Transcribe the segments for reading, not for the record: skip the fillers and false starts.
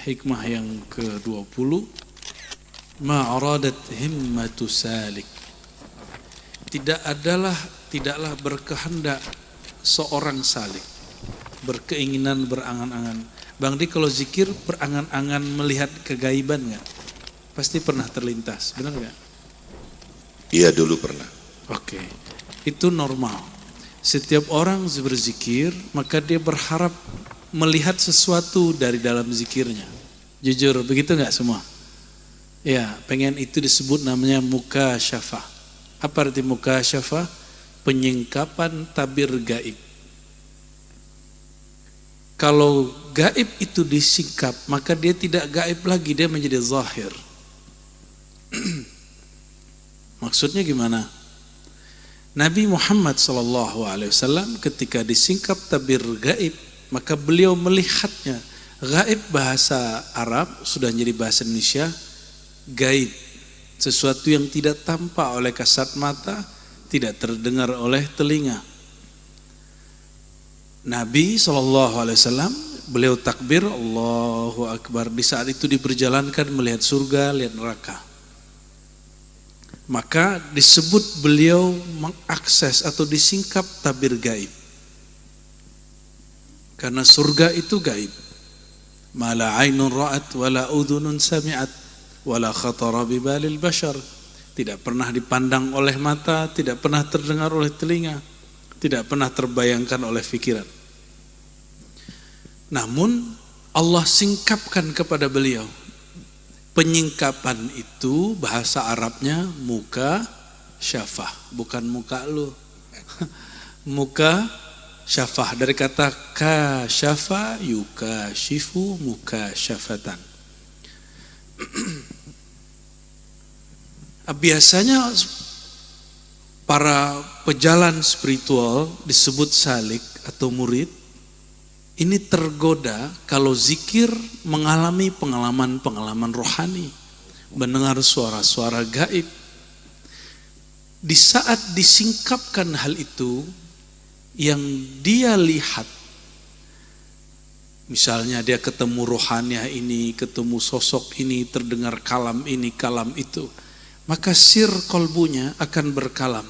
hikmah yang ke-20, ma'aradat himmatu salik. Tidaklah berkehendak seorang salik, berkeinginan, berangan-angan. Bang Di kalau zikir berangan-angan melihat kegaiban nggak? Pasti pernah terlintas, benar nggak? Iya, dulu pernah. Oke, itu normal. Setiap orang berzikir, maka dia berharap melihat sesuatu dari dalam zikirnya. Jujur, begitu nggak semua? Ya, pengen itu disebut namanya mukasyafah. Apa arti mukasyafah? Penyingkapan tabir gaib. Kalau gaib itu disingkap, maka dia tidak gaib lagi, dia menjadi zahir. Maksudnya gimana? Nabi Muhammad SAW ketika disingkap tabir gaib, maka beliau melihatnya. Gaib bahasa Arab sudah menjadi bahasa Indonesia gaib, sesuatu yang tidak tampak oleh kasat mata, tidak terdengar oleh telinga. Nabi SAW beliau takbir Allahu Akbar, di saat itu diperjalankan melihat surga, lihat neraka. Maka disebut beliau mengakses atau disingkap tabir gaib. Karena surga itu gaib. Mala ainun ra'at wala udhunun sami'at wala khatara bibalil bashar. Tidak pernah dipandang oleh mata, tidak pernah terdengar oleh telinga, tidak pernah terbayangkan oleh pikiran. Namun Allah singkapkan kepada beliau. Penyingkapan itu bahasa Arabnya muka syafah, bukan muka lu. Muka syafah dari kata kasyafa yukashifu mukasyafatan. Biasanya para pejalan spiritual disebut salik atau murid ini tergoda kalau zikir mengalami pengalaman-pengalaman rohani, mendengar suara-suara gaib. Di saat disingkapkan hal itu, yang dia lihat, misalnya dia ketemu rohaniah ini, ketemu sosok ini, terdengar kalam ini, kalam itu, maka sir kolbunya akan berkalam.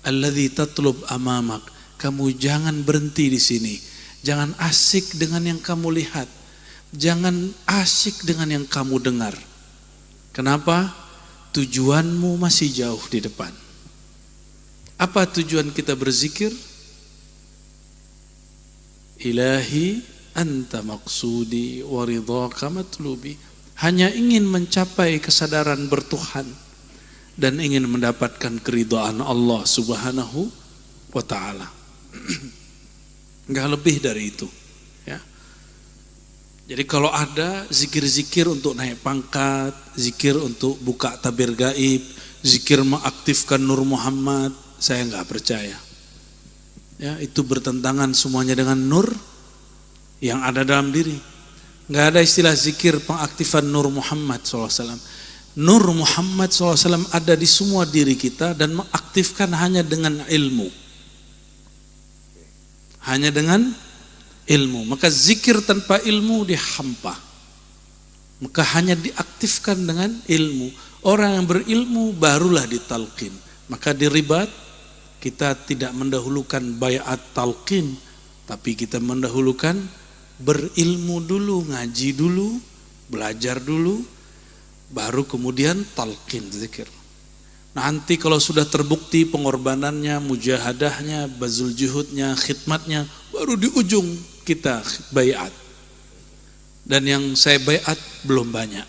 Alladzi tatlub amamak, kamu jangan berhenti di sini. Jangan asik dengan yang kamu lihat. Jangan asik dengan yang kamu dengar. Kenapa? Tujuanmu masih jauh di depan. Apa tujuan kita berzikir? Ilahi anta maksudi wa ridhaka matlubi. Hanya ingin mencapai kesadaran bertuhan dan ingin mendapatkan keridhaan Allah Subhanahu wa ta'ala. Enggak lebih dari itu, ya. Jadi kalau ada zikir-zikir untuk naik pangkat, zikir untuk buka tabir gaib, zikir mengaktifkan Nur Muhammad, saya enggak percaya. Ya, itu bertentangan semuanya dengan nur yang ada dalam diri. Enggak ada istilah zikir pengaktifan Nur Muhammad SAW. Nur Muhammad SAW ada di semua diri kita dan mengaktifkan hanya dengan ilmu. Hanya dengan ilmu. Maka zikir tanpa ilmu dihampa. Maka hanya diaktifkan dengan ilmu. Orang yang berilmu barulah ditalqin. Maka di ribat kita tidak mendahulukan bayat talqin, tapi kita mendahulukan berilmu dulu, ngaji dulu, belajar dulu, baru kemudian talqin zikir. Nanti kalau sudah terbukti pengorbanannya, mujahadahnya, bazul juhudnya, khidmatnya, baru di ujung kita bayat. Dan yang saya bayat belum banyak.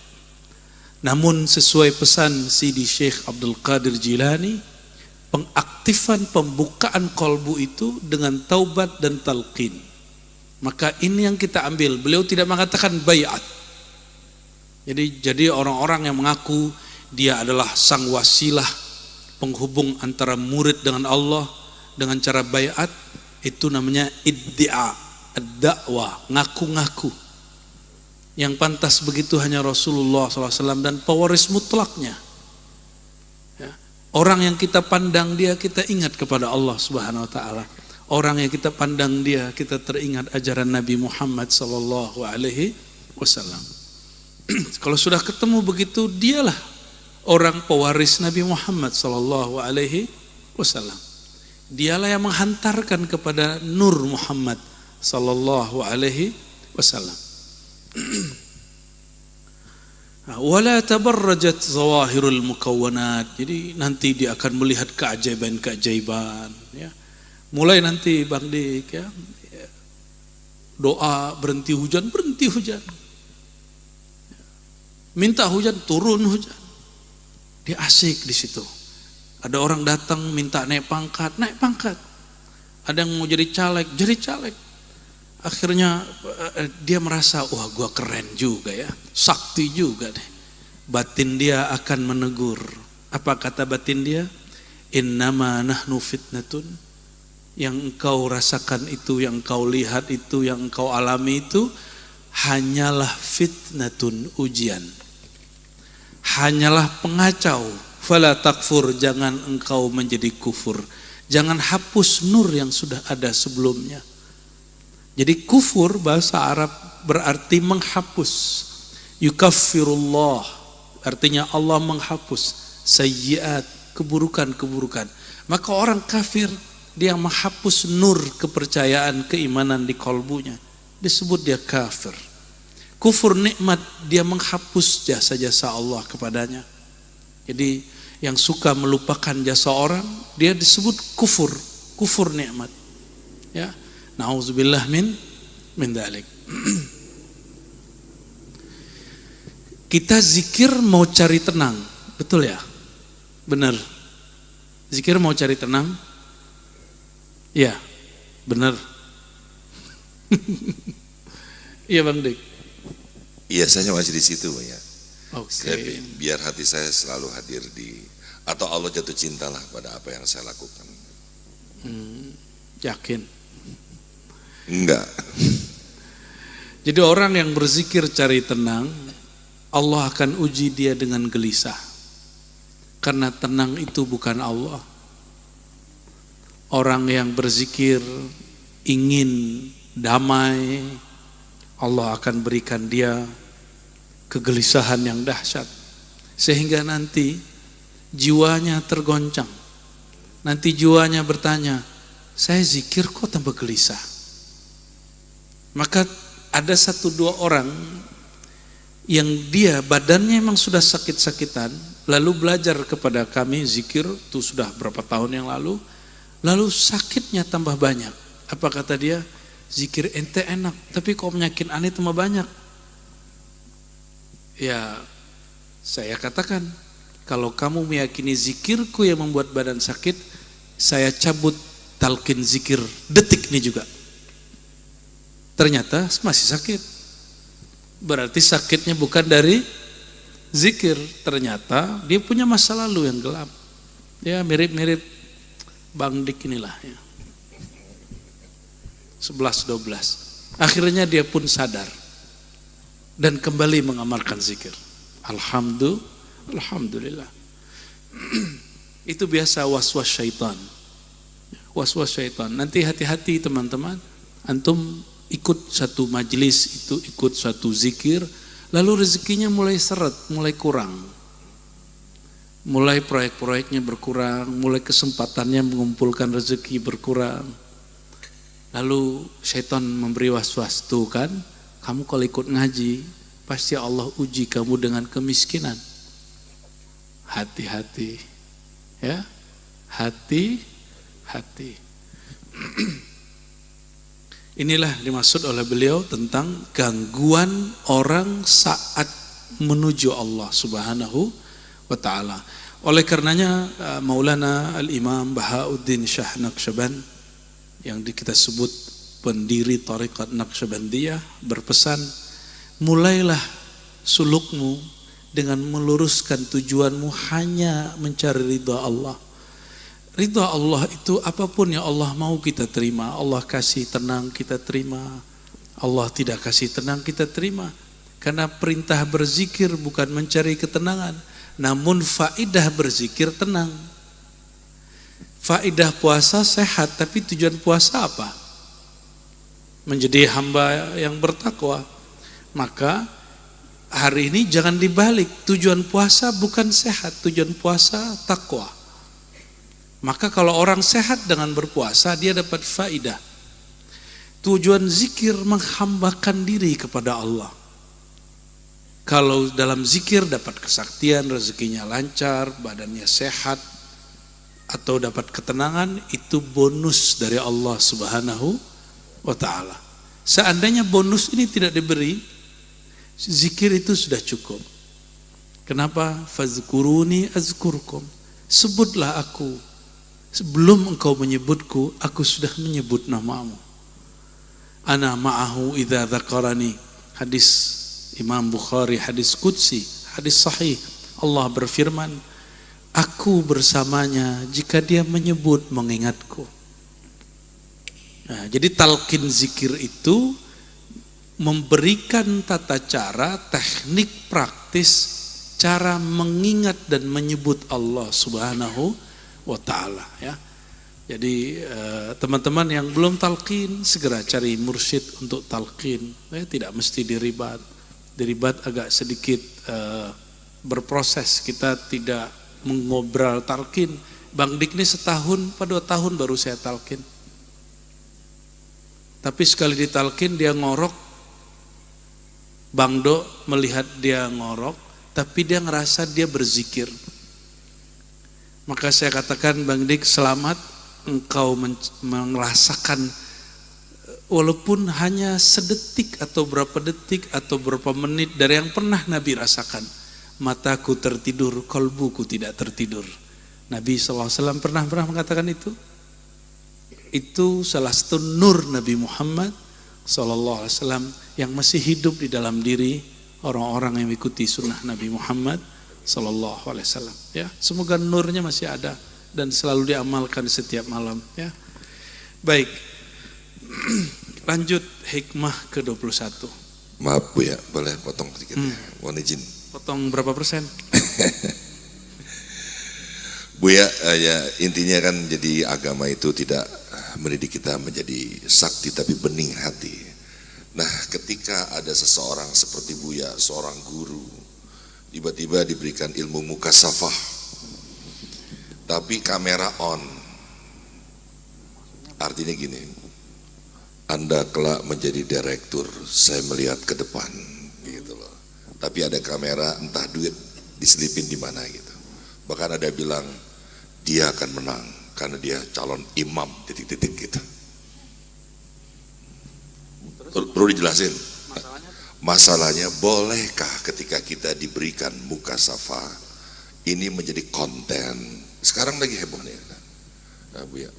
Namun sesuai pesan Sidi Syekh Abdul Qadir Jilani, pengaktifan pembukaan kolbu itu dengan taubat dan talqin. Maka ini yang kita ambil. Beliau tidak mengatakan bayat. Jadi orang-orang yang mengaku dia adalah sang wasilah penghubung antara murid dengan Allah dengan cara bayat, itu namanya iddia, ad-da'wah, ngaku-ngaku. Yang pantas begitu hanya Rasulullah SAW dan pewaris mutlaknya. Ya. Orang yang kita pandang dia, kita ingat kepada Allah Subhanahu Wa Taala. Orang yang kita pandang dia, kita teringat ajaran Nabi Muhammad SAW. Kalau sudah ketemu begitu, dialah orang pewaris Nabi Muhammad sallallahu alaihi wasallam. Dialah yang menghantarkan kepada Nur Muhammad sallallahu alaihi wasallam. Wala tabarrajat zawahirul mukawwanat. Jadi nanti dia akan melihat keajaiban-keajaiban, ya. Mulai nanti Bang Dik, ya, doa berhenti hujan, minta hujan, turun hujan. Dia asik di situ. Ada orang datang minta naik pangkat. Ada yang mau jadi caleg. Akhirnya dia merasa, wah gua keren juga ya, sakti juga deh. Batin dia akan menegur. Apa kata batin dia? Innama nahnu fitnatun. Yang engkau rasakan itu, yang engkau lihat itu, yang engkau alami itu hanyalah fitnatun, ujian. Hanyalah pengacau. Fala takfur, jangan engkau menjadi kufur. Jangan hapus nur yang sudah ada sebelumnya. Jadi kufur bahasa Arab berarti menghapus. Yukaffirullah, artinya Allah menghapus sayyiat, keburukan-keburukan. Maka orang kafir, dia menghapus nur kepercayaan, keimanan di kalbunya, disebut dia kafir. Kufur nikmat, dia menghapus jasa-jasa Allah kepadanya. Jadi yang suka melupakan jasa orang, dia disebut kufur nikmat. Ya, na'udzubillah min dzalik. Kita zikir mau cari tenang, betul ya? Benar. Zikir mau cari tenang? Ya, benar. Iya Bang Dik. Iya, saya masih di situ ya. Oke. Biar hati saya selalu hadir atau Allah jatuh cintalah pada apa yang saya lakukan. Yakin? Enggak. Jadi orang yang berzikir cari tenang, Allah akan uji dia dengan gelisah. Karena tenang itu bukan Allah. Orang yang berzikir ingin damai, Allah akan berikan dia kegelisahan yang dahsyat. Sehingga nanti jiwanya tergoncang. Nanti jiwanya bertanya, saya zikir kok tambah gelisah. Maka ada 1-2 orang yang dia badannya memang sudah sakit-sakitan, lalu belajar kepada kami zikir itu sudah berapa tahun yang lalu sakitnya tambah banyak. Apa kata dia? Zikir ente enak, tapi kok penyakit aneh tambah banyak. Ya, saya katakan, kalau kamu meyakini zikirku yang membuat badan sakit, saya cabut talqin zikir detik ini juga. Ternyata masih sakit. Berarti sakitnya bukan dari zikir. Ternyata dia punya masa lalu yang gelap. Ya, mirip-mirip Bang Dik inilah ya. 11-12. Akhirnya dia pun sadar dan kembali mengamalkan zikir. Alhamdulillah. Itu biasa waswas syaitan. Was-was syaitan. Nanti hati-hati teman-teman. Antum ikut satu majelis, itu ikut satu zikir, lalu rezekinya mulai seret, mulai kurang. Mulai proyek-proyeknya berkurang, mulai kesempatannya mengumpulkan rezeki berkurang. Lalu syaitan memberi was-was, tuh kan, kamu kalau ikut ngaji, pasti Allah uji kamu dengan kemiskinan. Hati-hati, ya, hati-hati. Inilah dimaksud oleh beliau tentang gangguan orang saat menuju Allah Subhanahu wa ta'ala. Oleh karenanya Maulana Al-Imam Bahauddin Shah Naqsyaband yang kita sebut pendiri Thariqat Naqsyabandiyah berpesan, mulailah sulukmu dengan meluruskan tujuanmu hanya mencari ridha Allah. Ridha Allah itu apapun yang Allah mau kita terima. Allah kasih tenang kita terima, Allah tidak kasih tenang kita terima. Karena perintah berzikir bukan mencari ketenangan, namun faidah berzikir tenang. Faidah puasa sehat, tapi tujuan puasa apa? Menjadi hamba yang bertakwa. Maka hari ini jangan dibalik. Tujuan puasa bukan sehat, tujuan puasa takwa. Maka kalau orang sehat dengan berpuasa, dia dapat faidah. Tujuan zikir menghambakan diri kepada Allah. Kalau dalam zikir dapat kesaktian, rezekinya lancar, badannya sehat, atau dapat ketenangan, itu bonus dari Allah Subhanahu wa ta'ala. Seandainya bonus ini tidak diberi, zikir itu sudah cukup. Kenapa? Fazkuruni azkurkum. Sebutlah aku. Sebelum engkau menyebutku, aku sudah menyebut namamu. Ana ma'ahu idza dzakarani. Hadis Imam Bukhari, hadis qudsi, hadis sahih. Allah berfirman, aku bersamanya jika dia menyebut mengingatku. Nah, jadi talqin zikir itu memberikan tata cara, teknik praktis, cara mengingat dan menyebut Allah Subhanahu wa ta'ala, ya. Jadi teman-teman yang belum talqin, segera cari mursyid untuk talqin, ya, tidak mesti diribat. Diribat agak sedikit berproses, kita tidak mengobrol talqin. Bang Dik ini setahun, 2 tahun baru saya talqin. Tapi sekali ditalqin dia ngorok, Bang Do melihat dia ngorok, tapi dia ngerasa dia berzikir. Maka saya katakan, Bang Dik, selamat, engkau merasakan walaupun hanya sedetik atau berapa detik atau berapa menit dari yang pernah Nabi rasakan. Mataku tertidur, kalbuku tidak tertidur. Nabi SAW pernah mengatakan itu. Itu salah satu nur Nabi Muhammad SAW yang masih hidup di dalam diri orang-orang yang mengikuti sunnah Nabi Muhammad SAW. Ya, semoga nurnya masih ada dan selalu diamalkan setiap malam. Ya, baik. Lanjut hikmah ke-21. Maaf Bu ya, boleh potong sedikit ya? Mohon izin. Potong berapa persen? Bu ya, ya intinya kan jadi agama itu tidak mendidik kita menjadi sakti tapi bening hati. Nah, ketika ada seseorang seperti Buya, seorang guru, tiba-tiba diberikan ilmu mukasafah, tapi kamera on. Artinya gini, Anda kelak menjadi direktur, saya melihat ke depan, gitu loh. Tapi ada kamera, entah duit diselipin di mana gitu. Bahkan ada bilang dia akan menang karena dia calon imam titik-titik gitu. Perlu dijelasin. Masalahnya, bolehkah ketika kita diberikan mukasafah ini menjadi konten? Sekarang lagi heboh nih, nah, Bu ya.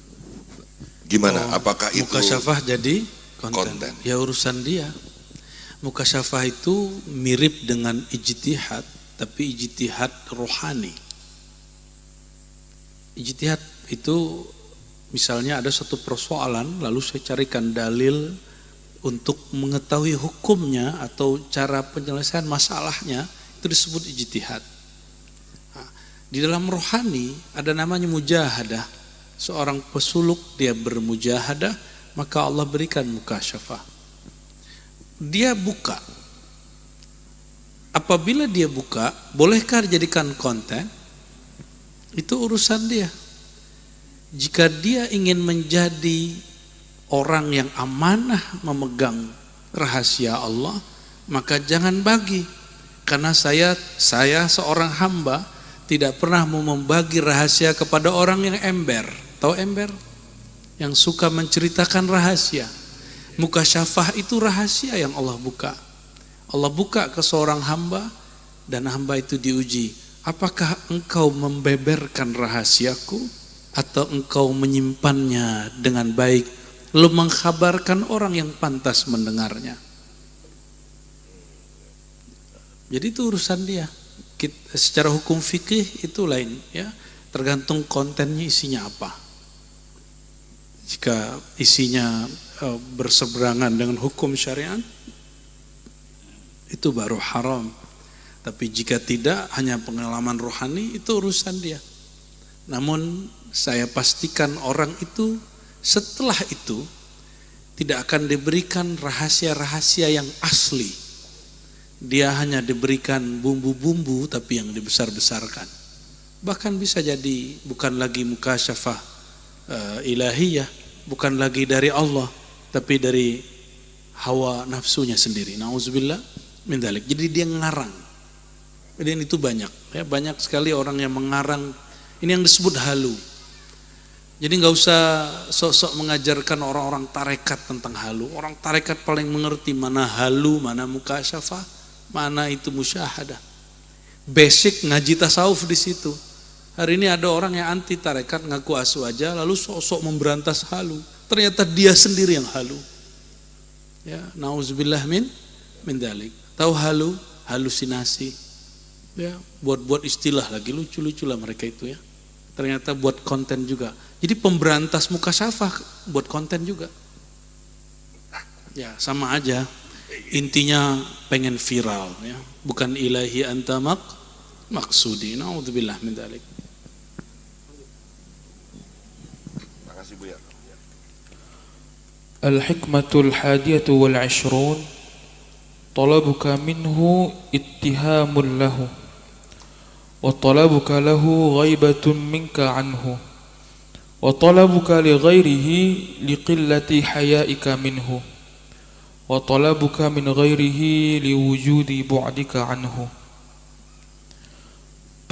Gimana? Apakah itu mukasyafah jadi konten? Ya urusan dia. Mukasyafah itu mirip dengan ijtihad, tapi ijtihad rohani. Ijtihad itu misalnya ada satu persoalan, lalu saya carikan dalil untuk mengetahui hukumnya atau cara penyelesaian masalahnya, itu disebut ijtihad. Nah, di dalam rohani ada namanya mujahadah. Seorang pesuluk dia bermujahadah, maka Allah berikan mukasyafah. Dia buka. Apabila dia buka, bolehkah dijadikan konten? Itu urusan dia. Jika dia ingin menjadi orang yang amanah memegang rahasia Allah, maka jangan bagi. Karena saya seorang hamba tidak pernah mau membagi rahasia kepada orang yang ember. Tahu ember? Yang suka menceritakan rahasia. Mukasyafah itu rahasia yang Allah buka. Allah buka ke seorang hamba dan hamba itu diuji. Apakah engkau membeberkan rahasiaku atau engkau menyimpannya dengan baik, lalu mengkhabarkan orang yang pantas mendengarnya? Jadi itu urusan dia. Secara hukum fikih itu lain, ya, tergantung kontennya isinya apa. Jika isinya berseberangan dengan hukum syariat, itu baru haram. Tapi jika tidak, hanya pengalaman rohani, itu urusan dia. Namun saya pastikan orang itu setelah itu tidak akan diberikan rahasia-rahasia yang asli. Dia hanya diberikan bumbu-bumbu tapi yang dibesar-besarkan. Bahkan bisa jadi bukan lagi mukasyafah ilahiyah, bukan lagi dari Allah, tapi dari hawa nafsunya sendiri. Nauzubillah min dzalik. Jadi dia ngarang. Dan itu banyak, ya, banyak sekali orang yang mengarang. Ini yang disebut halu. Jadi nggak usah sok-sok mengajarkan orang-orang tarekat tentang halu. Orang tarekat paling mengerti mana halu, mana mukasyafah, mana itu musyahadah. Basic ngaji tasawuf di situ. Hari ini ada orang yang anti tarekat, ngaku asu aja, lalu sok-sok memberantas halu. Ternyata dia sendiri yang halu. Ya, nauzubillah min dzalik. Tahu halu? Halusinasi. Ya, buat istilah lagi, lucu-lucu lah mereka itu ya. Ternyata buat konten juga. Jadi pemberantas mukasyafah buat konten juga. Ya, sama aja. Intinya pengen viral ya. Bukan ilahi anta maksudi. Naudzubillah min dzalik. Makasih Bu ya. Al-hikmatul hadiyatu wal 'ishrun talabuka minhu ittihamul lahu wa talabuka lahu ghaibatun minka anhu wa talabuka li ghairihi liqillati hayaika minhu wa talabuka min ghairihi liwujudi bu'dika anhu.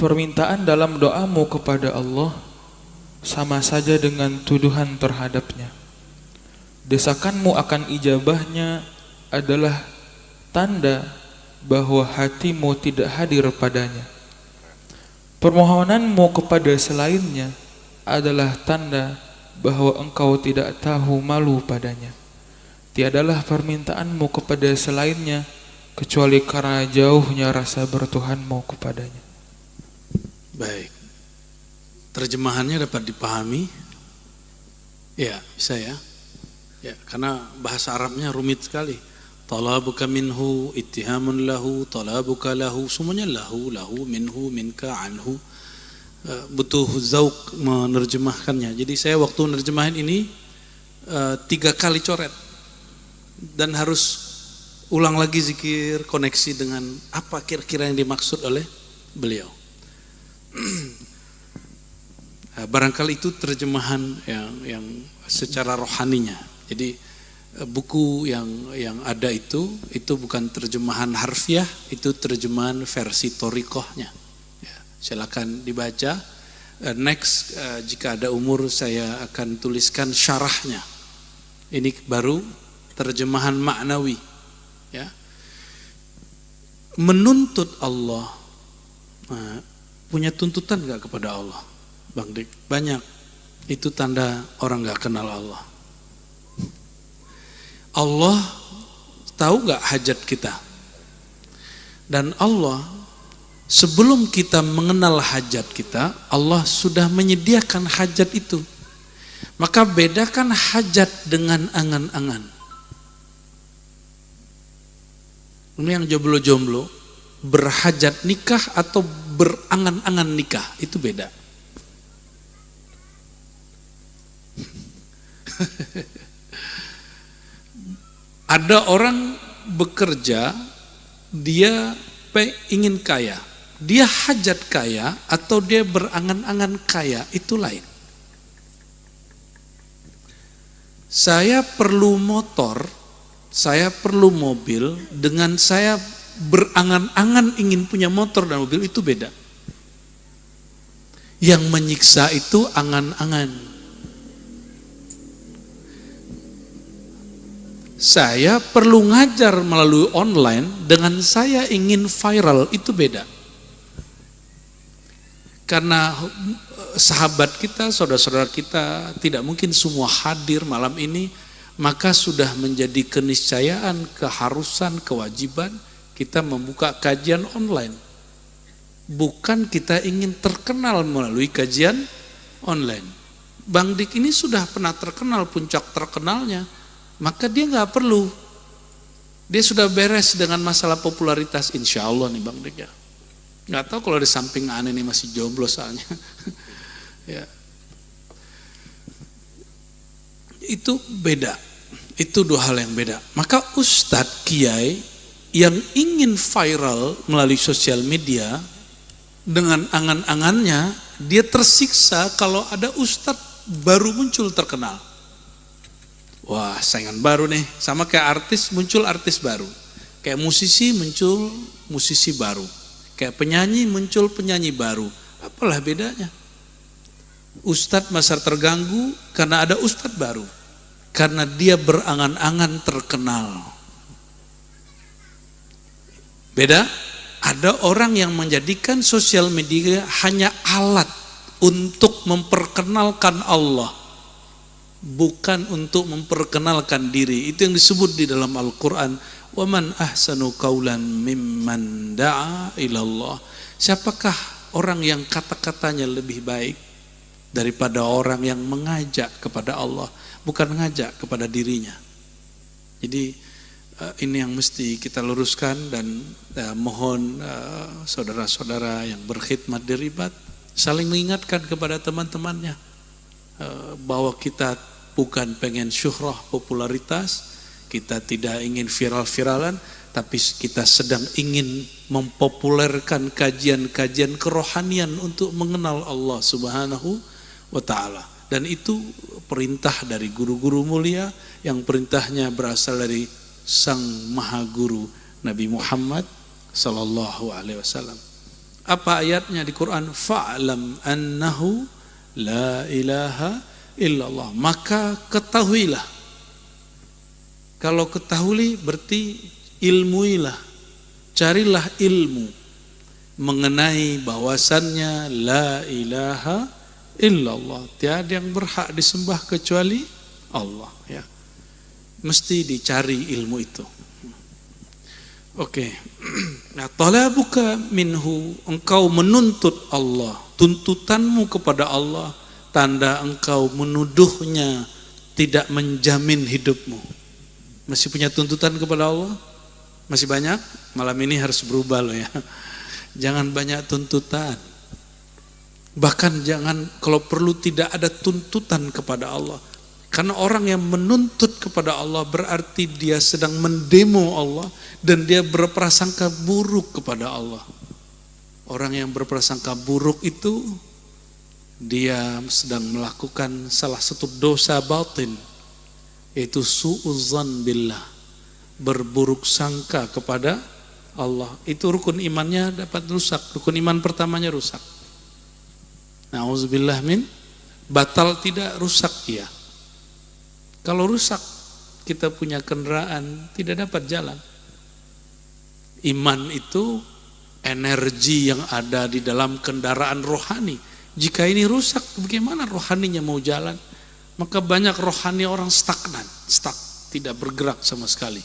Permintaan dalam doamu kepada Allah sama saja dengan tuduhan terhadapnya. Desakanmu akan ijabahnya adalah tanda bahwa hatimu tidak hadir padanya. Permohonanmu kepada selainnya adalah tanda bahwa engkau tidak tahu malu padanya. Tiadalah permintaanmu kepada selainnya kecuali karena jauhnya rasa bertuhanmu kepadanya. Baik. Terjemahannya dapat dipahami? Ya, bisa ya. Ya, karena bahasa Arabnya rumit sekali. Talabuka minhu, ittihamun lahu, talabuka lahu, semuanya lahu, minhu, minka, anhu. Butuh zauk menerjemahkannya. Jadi saya waktu menerjemahin ini 3 kali coret. Dan harus ulang lagi zikir, koneksi dengan apa kira-kira yang dimaksud oleh beliau. Barangkali itu terjemahan yang secara rohaninya. Jadi buku yang ada itu bukan terjemahan harfiah, itu terjemahan versi thoriqahnya. Ya, silakan dibaca. Next, jika ada umur saya akan tuliskan syarahnya. Ini baru terjemahan maknawi. Ya, menuntut Allah. Punya tuntutan gak kepada Allah, Bang Dik? Banyak. Itu tanda orang gak kenal Allah. Allah tahu gak hajat kita? Dan Allah sebelum kita mengenal hajat kita, Allah sudah menyediakan hajat itu. Maka bedakan hajat dengan angan-angan. Ini yang jomblo-jomblo berhajat nikah atau berangan-angan nikah, itu beda. Ada orang bekerja, dia ingin kaya, dia hajat kaya atau dia berangan-angan kaya, itu lain. Saya perlu motor, saya perlu mobil, dengan saya berangan-angan ingin punya motor dan mobil, itu beda. Yang menyiksa itu angan-angan. Saya perlu ngajar melalui online dengan saya ingin viral, itu beda. Karena sahabat kita, saudara-saudara kita tidak mungkin semua hadir malam ini, maka sudah menjadi keniscayaan, keharusan, kewajiban kita membuka kajian online. Bukan kita ingin terkenal melalui kajian online. Bang Dik ini sudah pernah terkenal, puncak terkenalnya, maka dia nggak perlu. Dia sudah beres dengan masalah popularitas, insya Allah nih Bang Dik ya. Nggak tahu kalau di samping aneh ini masih jomblo soalnya. Ya. Itu beda. Itu 2 hal yang beda. Maka Ustadz, Kiai yang ingin viral melalui sosial media dengan angan-angannya, dia tersiksa kalau ada ustadz baru muncul terkenal. Wah, saingan baru nih. Sama kayak artis, muncul artis baru. Kayak musisi, muncul musisi baru. Kayak penyanyi, muncul penyanyi baru. Apalah bedanya? Ustadz masa terganggu karena ada ustadz baru. Karena dia berangan-angan terkenal. Beda, ada orang yang menjadikan sosial media hanya alat untuk memperkenalkan Allah, bukan untuk memperkenalkan diri. Itu yang disebut di dalam Al-Quran, وَمَنْ أَحْسَنُ قَوْلًا مِمَّنْ دَعَى إِلَى اللَّهِ. Siapakah orang yang kata-katanya lebih baik daripada orang yang mengajak kepada Allah, bukan mengajak kepada dirinya. Jadi ini yang mesti kita luruskan, dan mohon saudara-saudara yang berkhidmat di Ribat saling mengingatkan kepada teman-temannya bahwa kita bukan pengen syuhrah, popularitas, kita tidak ingin viral-viralan, tapi kita sedang ingin mempopulerkan kajian-kajian kerohanian untuk mengenal Allah Subhanahu wa ta'ala. Dan itu perintah dari guru-guru mulia yang perintahnya berasal dari Sang Maha Guru Nabi Muhammad sallallahu alaihi wasallam. Apa ayatnya di Quran? Fa'lam annahu la ilaha illallah. Maka ketahuilah. Kalau ketahui berarti ilmuilah. Carilah ilmu mengenai bahwasannya la ilaha illallah. Tiada yang berhak disembah kecuali Allah, ya. Mesti dicari ilmu itu. Oke. Nah, talabuka minhu, engkau menuntut Allah, tuntutanmu kepada Allah, tanda engkau menuduhnya tidak menjamin hidupmu. Masih punya tuntutan kepada Allah? Masih banyak? Malam ini harus berubah loh ya. Jangan banyak tuntutan. Bahkan jangan, kalau perlu tidak ada tuntutan kepada Allah. Karena orang yang menuntut kepada Allah berarti dia sedang mendemo Allah dan dia berprasangka buruk kepada Allah. Orang yang berprasangka buruk itu dia sedang melakukan salah satu dosa batin, yaitu su'uzzan billah, berburuk sangka kepada Allah. Itu rukun imannya dapat rusak. Rukun iman pertamanya rusak. Na'udzubillah min, batal tidak, rusak dia. Kalau rusak, kita punya kendaraan tidak dapat jalan. Iman itu energi yang ada di dalam kendaraan rohani. Jika ini rusak, bagaimana rohaninya mau jalan? Maka banyak rohani orang stagnan, tidak bergerak sama sekali.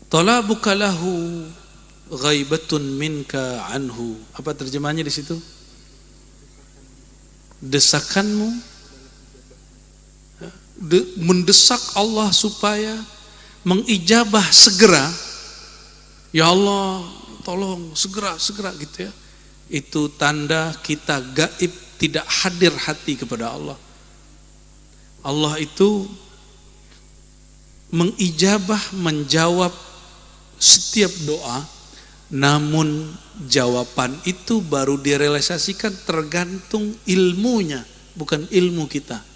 Talabuka lahu ghaibatun minka anhu. Apa terjemahannya di situ? Desakanmu, mendesak Allah supaya mengijabah segera. Ya Allah, tolong segera gitu ya. Itu tanda kita gaib, tidak hadir hati kepada Allah. Allah itu mengijabah, menjawab setiap doa, namun jawaban itu baru direalisasikan tergantung ilmunya, bukan ilmu kita.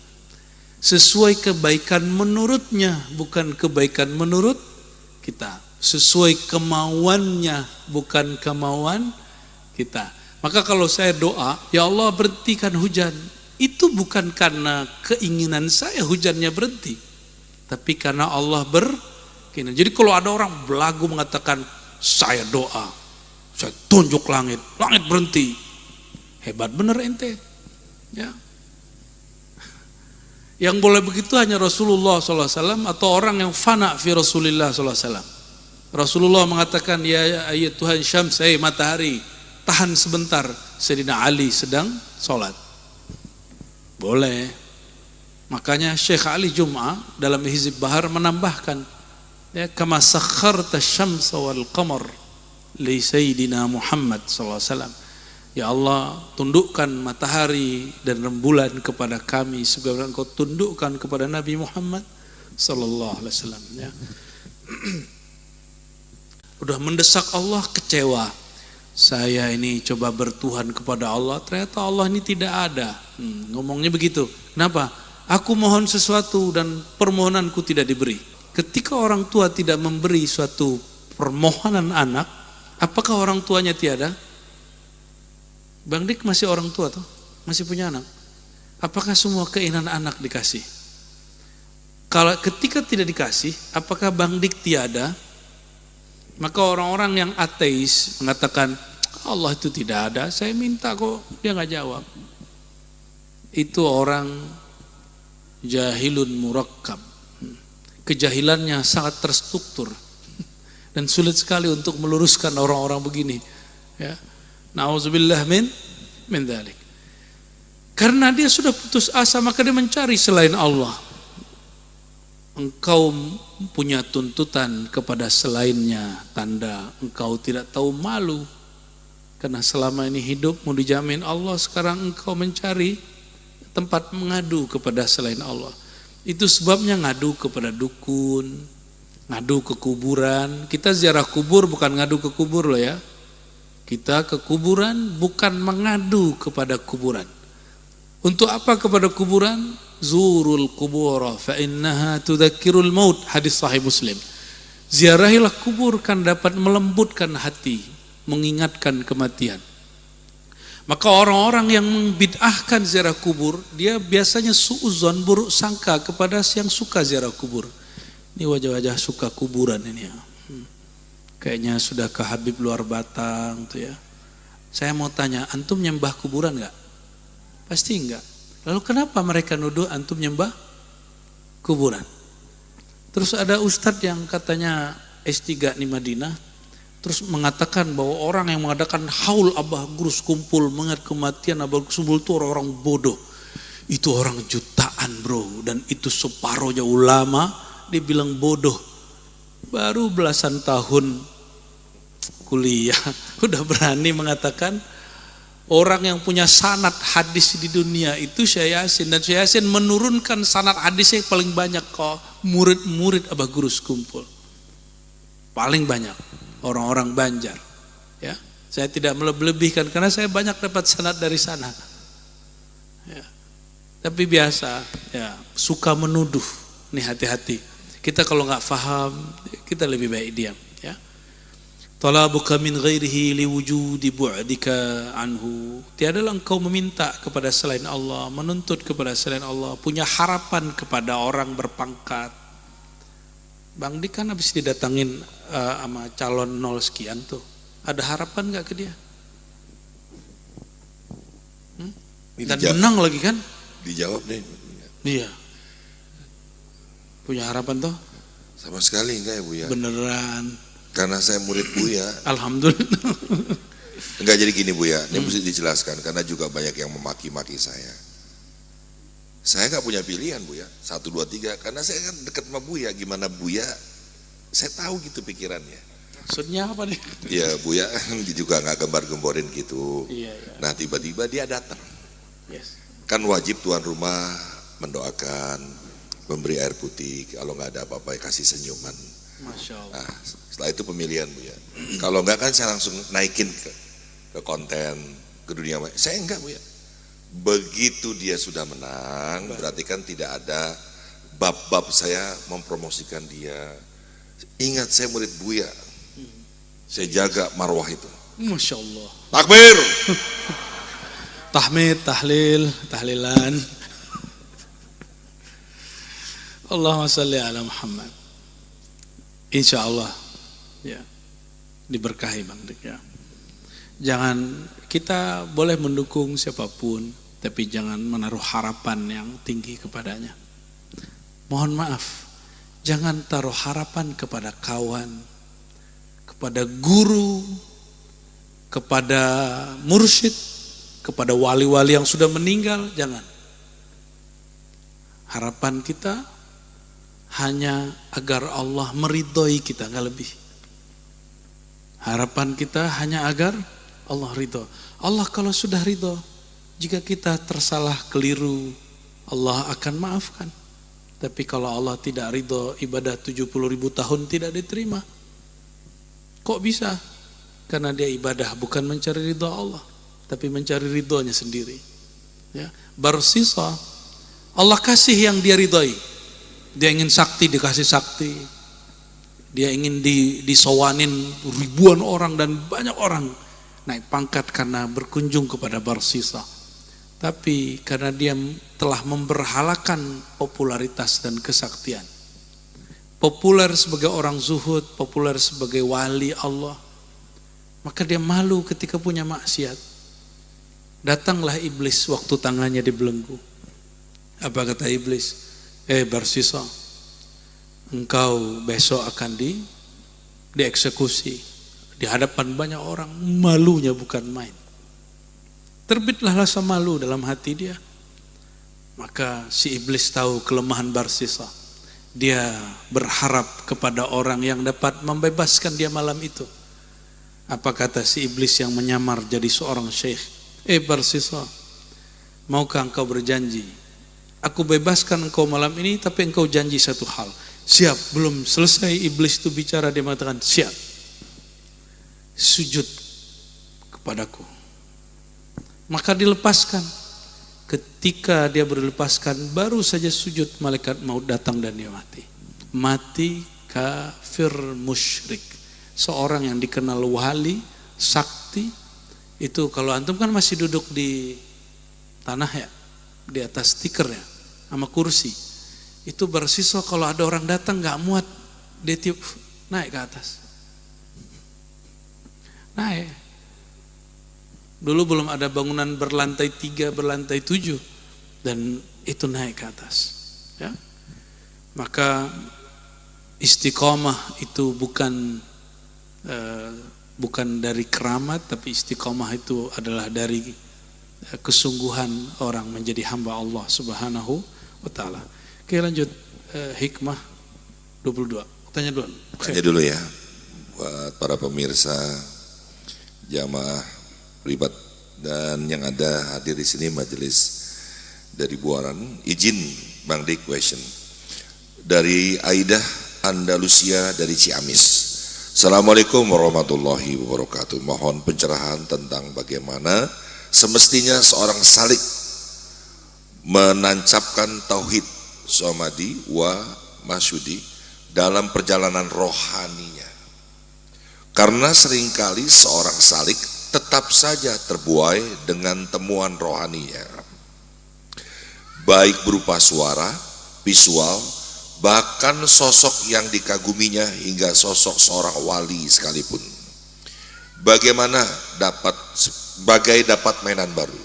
Sesuai kebaikan menurutnya, bukan kebaikan menurut kita. Sesuai kemauannya, bukan kemauan kita. Maka kalau saya doa, ya Allah berhentikan hujan, itu bukan karena keinginan saya hujannya berhenti, tapi karena Allah berkenan. Jadi kalau ada orang belagu mengatakan, saya doa, saya tunjuk langit berhenti, hebat bener ente, ya. Yang boleh begitu hanya Rasulullah SAW atau orang yang fana fi Rasulullah SAW. Rasulullah mengatakan, ya ayat Tuhan syams, matahari, tahan sebentar, Sayyidina Ali sedang sholat. Boleh. Makanya Syekh Ali Jum'ah dalam Hizib Bahar menambahkan, ya, kama sakharta syamsa wal qamar li Sayyidina Muhammad SAW. Ya Allah, tundukkan matahari dan rembulan kepada kami sebagaimana Engkau tundukkan kepada Nabi Muhammad sallallahu alaihi wasallam, ya. Udah mendesak Allah, kecewa. Saya ini coba bertuhan kepada Allah, ternyata Allah ini tidak ada. Ngomongnya begitu. Kenapa? Aku mohon sesuatu dan permohonanku tidak diberi. Ketika orang tua tidak memberi suatu permohonan anak, apakah orang tuanya tiada? Bang Dik masih orang tua tuh, masih punya anak. Apakah semua keinginan anak dikasih? Kalau ketika tidak dikasih, apakah Bang Dik tiada? Maka orang-orang yang ateis mengatakan Allah itu tidak ada, saya minta kok, dia nggak jawab. Itu orang jahilun murakkab. Kejahilannya sangat terstruktur dan sulit sekali untuk meluruskan orang-orang begini. Ya. Nauzubillah min dzalik. Karena dia sudah putus asa, maka dia mencari selain Allah. Engkau punya tuntutan kepada selainnya, tanda engkau tidak tahu malu. Karena selama ini hidupmu dijamin Allah, sekarang engkau mencari tempat mengadu kepada selain Allah. Itu sebabnya ngadu kepada dukun, ngadu ke kuburan. Kita ziarah kubur bukan ngadu ke kubur loh ya. Kita ke kuburan bukan mengadu kepada kuburan. Untuk apa kepada kuburan? Zurul kubura fa innaha tudzakirul maut, hadis sahih Muslim. Ziarahilah kubur kan dapat melembutkan hati, mengingatkan kematian. Maka orang-orang yang membid'ahkan ziarah kubur, dia biasanya suudzon, buruk sangka kepada yang suka ziarah kubur. Ini wajah-wajah suka kuburan ini ya. Kayaknya sudah ke Habib luar Batang tuh ya. Saya mau tanya, antum nyembah kuburan enggak? Pasti enggak. Lalu kenapa mereka nuduh antum nyembah kuburan? Terus ada ustadz yang katanya S3 di Madinah, terus mengatakan bahwa orang yang mengadakan haul abah gurus kumpul mengingat kematian abah gurus kumpul itu orang-orang bodoh. Itu orang jutaan bro, dan itu separohnya ulama, dia bilang bodoh. Baru belasan tahun kuliah udah berani mengatakan orang yang punya sanad hadis di dunia itu Syekh Yasin, dan Syekh Yasin menurunkan sanad hadisnya paling banyak kok murid-murid abah gurus kumpul. Paling banyak orang-orang Banjar. Ya, saya tidak melebih-lebihkan karena saya banyak dapat sanad dari sana. Ya. Tapi biasa, ya suka menuduh. Nih hati-hati. Kita kalau nggak paham, kita lebih baik diam. Ya. Talabuka min ghairihi liwujudi bu'dika anhu. Tiadalah engkau meminta kepada selain Allah, menuntut kepada selain Allah, punya harapan kepada orang berpangkat. Bang Dik kan habis didatangin sama calon 0 sekian tuh. Ada harapan nggak ke dia? Dan menang lagi kan? Dijawab deh. Iya. Punya harapan toh? Sama sekali enggak ya Buya? Beneran. Karena saya murid Buya. Alhamdulillah. Enggak, jadi gini Buya, ini mesti dijelaskan karena juga banyak yang memaki-maki saya. Saya nggak punya pilihan Buya, 1, 2, 3, karena saya kan dekat sama Buya. Gimana Buya, saya tahu gitu pikirannya. Maksudnya apa nih? Iya Buya juga nggak gembar-gemborin gitu. Iya, iya. Nah tiba-tiba dia datang. Yes. Kan wajib tuan rumah mendoakan, memberi air putih, kalau nggak ada apa-apa kasih senyuman. Masya Allah. Nah, setelah itu pemilihan Buya. Kalau nggak kan saya langsung naikin ke konten, ke dunia. Saya enggak Buya. Begitu dia sudah menang, berarti kan tidak ada bab-bab saya mempromosikan dia. Ingat saya murid Buya, saya jaga marwah itu. Masya Allah. Takbir. Tahmid, tahlil, tahlilan. Allahumma salli ala Muhammad. Insya Allah ya, diberkahi Bang Dik ya. Jangan, kita boleh mendukung siapapun, tapi jangan menaruh harapan yang tinggi kepadanya. Mohon maaf, jangan taruh harapan kepada kawan, kepada guru, kepada mursyid, kepada wali-wali yang sudah meninggal. Jangan. Harapan kita hanya agar Allah meridhoi kita, nggak lebih. Harapan kita hanya agar Allah ridho. Allah kalau sudah ridho, jika kita tersalah keliru, Allah akan maafkan. Tapi kalau Allah tidak ridho, ibadah 70.000 tahun tidak diterima. Kok bisa? Karena dia ibadah bukan mencari ridho Allah, tapi mencari ridhonya sendiri. Ya. Barsisa, Allah kasih yang dia ridhoi. Dia ingin sakti, dikasih sakti. Dia ingin disowanin ribuan orang dan banyak orang naik pangkat karena berkunjung kepada Barsisa. Tapi karena dia telah memberhalakan popularitas dan kesaktian, populer sebagai orang zuhud, populer sebagai wali Allah, maka dia malu ketika punya maksiat. Datanglah iblis waktu tangannya dibelenggu. Apa kata iblis? Barsisa, engkau besok akan dieksekusi di hadapan banyak orang. Malunya bukan main. Terbitlah rasa malu dalam hati dia. Maka si iblis tahu kelemahan Barsisa. Dia berharap kepada orang yang dapat membebaskan dia malam itu. Apa kata si iblis yang menyamar jadi seorang syekh? Barsisa, maukah engkau berjanji? Aku bebaskan engkau malam ini, tapi engkau janji satu hal. Siap. Belum selesai iblis itu bicara, dia mengatakan siap. Sujud kepadaku. Maka dilepaskan. Ketika dia berlepaskan, baru saja sujud, malaikat maut datang dan dia mati. Mati kafir musyrik. Seorang yang dikenal wali, sakti. Itu kalau antum kan masih duduk di tanah ya, di atas stiker ya, sama kursi. Itu Barsisa kalau ada orang datang gak muat, dia tiup, naik ke atas. Naik. Dulu belum ada bangunan berlantai 3, berlantai 7, dan itu naik ke atas. Ya. Maka istiqomah itu bukan dari keramat, tapi istiqomah itu adalah dari kesungguhan orang menjadi hamba Allah Subhanahu wa Ta'ala. Oke, lanjut. Hikmah 22. Tanya dulu. Tanya dulu ya, buat para pemirsa, jamaah ribat dan yang ada hadir di sini majelis dari Buaran. Izin Bang Dik question dari Aidah Andalusia dari Ciamis. Assalamualaikum warahmatullahi wabarakatuh. Mohon pencerahan tentang bagaimana semestinya seorang salik menancapkan tauhid somadi wa masyudi dalam perjalanan rohaninya. Karena seringkali seorang salik tetap saja terbuai dengan temuan rohaninya, baik berupa suara, visual, bahkan sosok yang dikaguminya hingga sosok seorang wali sekalipun. Bagai dapat mainan baru,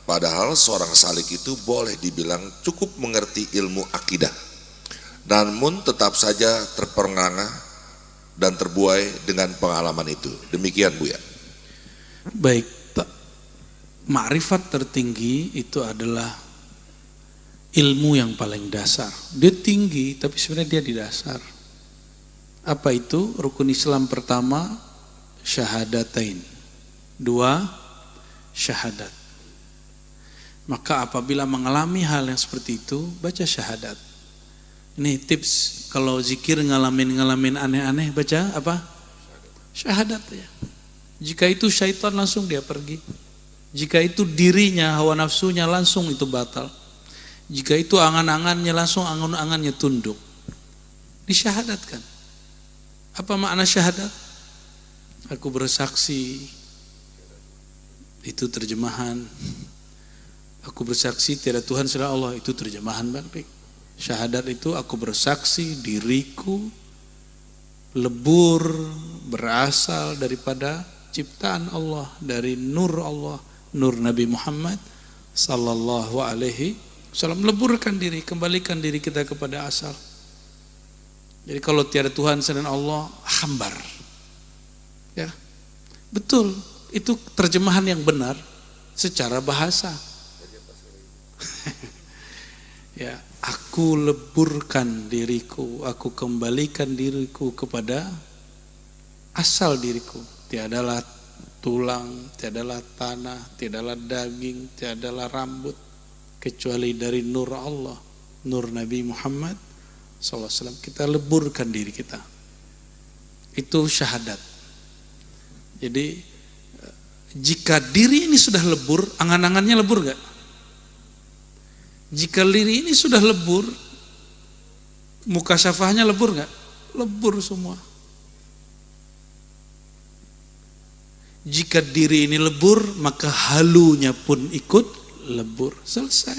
padahal seorang salik itu boleh dibilang cukup mengerti ilmu akidah, namun tetap saja terperangah dan terbuai dengan pengalaman itu. Demikian Buya. Baik, makrifat tertinggi itu adalah ilmu yang paling dasar. Dia tinggi, tapi sebenarnya dia di dasar. Apa itu? Rukun Islam pertama, syahadatain. 2, syahadat. Maka apabila mengalami hal yang seperti itu, baca syahadat. Ini tips, kalau zikir ngalamin aneh-aneh, baca apa? Syahadat ya. Jika itu syaitan langsung dia pergi. Jika itu dirinya, hawa nafsunya langsung itu batal. Jika itu angan-angannya langsung angan-angannya tunduk. Disyahadatkan. Apa makna syahadat? Aku bersaksi. Itu terjemahan. Aku bersaksi tiada Tuhan selain Allah. Itu terjemahan balik. Syahadat itu aku bersaksi diriku lebur berasal daripada ciptaan Allah, dari nur Allah, nur Nabi Muhammad sallallahu alaihi wasallam. Leburkan diri, kembalikan diri kita kepada asal. Jadi kalau tiada Tuhan selain Allah, hambar. Ya. Betul, itu terjemahan yang benar secara bahasa. Ya, aku leburkan diriku, aku kembalikan diriku kepada asal diriku. Tiadalah tulang, tiadalah tanah, tiadalah daging, tiadalah rambut, kecuali dari nur Allah. nur Nabi Muhammad SAW. Kita leburkan diri kita. Itu syahadat. Jadi jika diri ini sudah lebur, angan-angannya lebur gak? Jika diri ini sudah lebur, muka syafahnya lebur gak? Lebur semua. Jika diri ini lebur, maka halunya pun ikut lebur. Selesai.